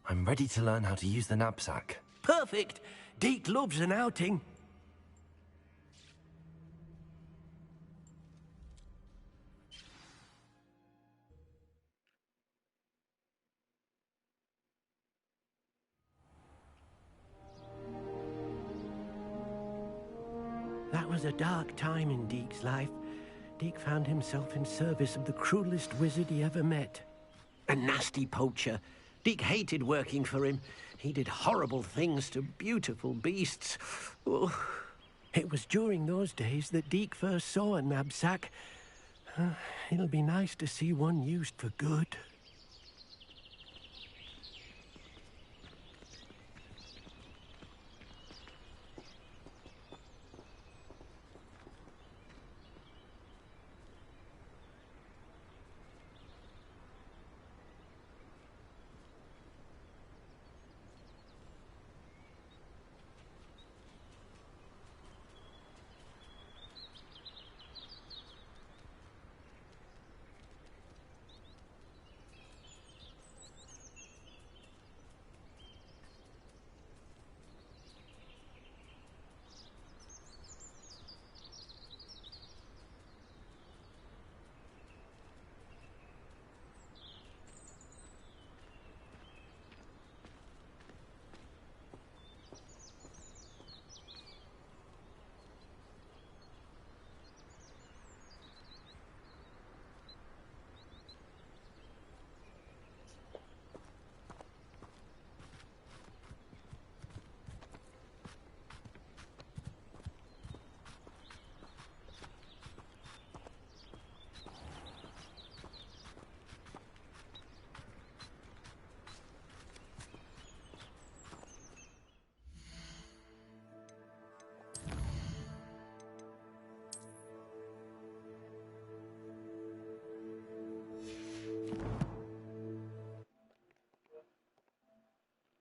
I'm ready to learn how to use the knapsack. Perfect! Deke loves an outing. That was a dark time in Deke's life. Deke found himself in service of the cruelest wizard he ever met. A nasty poacher. Deke hated working for him. He did horrible things to beautiful beasts. Oh, it was during those days that Deke first saw a knapsack. It'll be nice to see one used for good.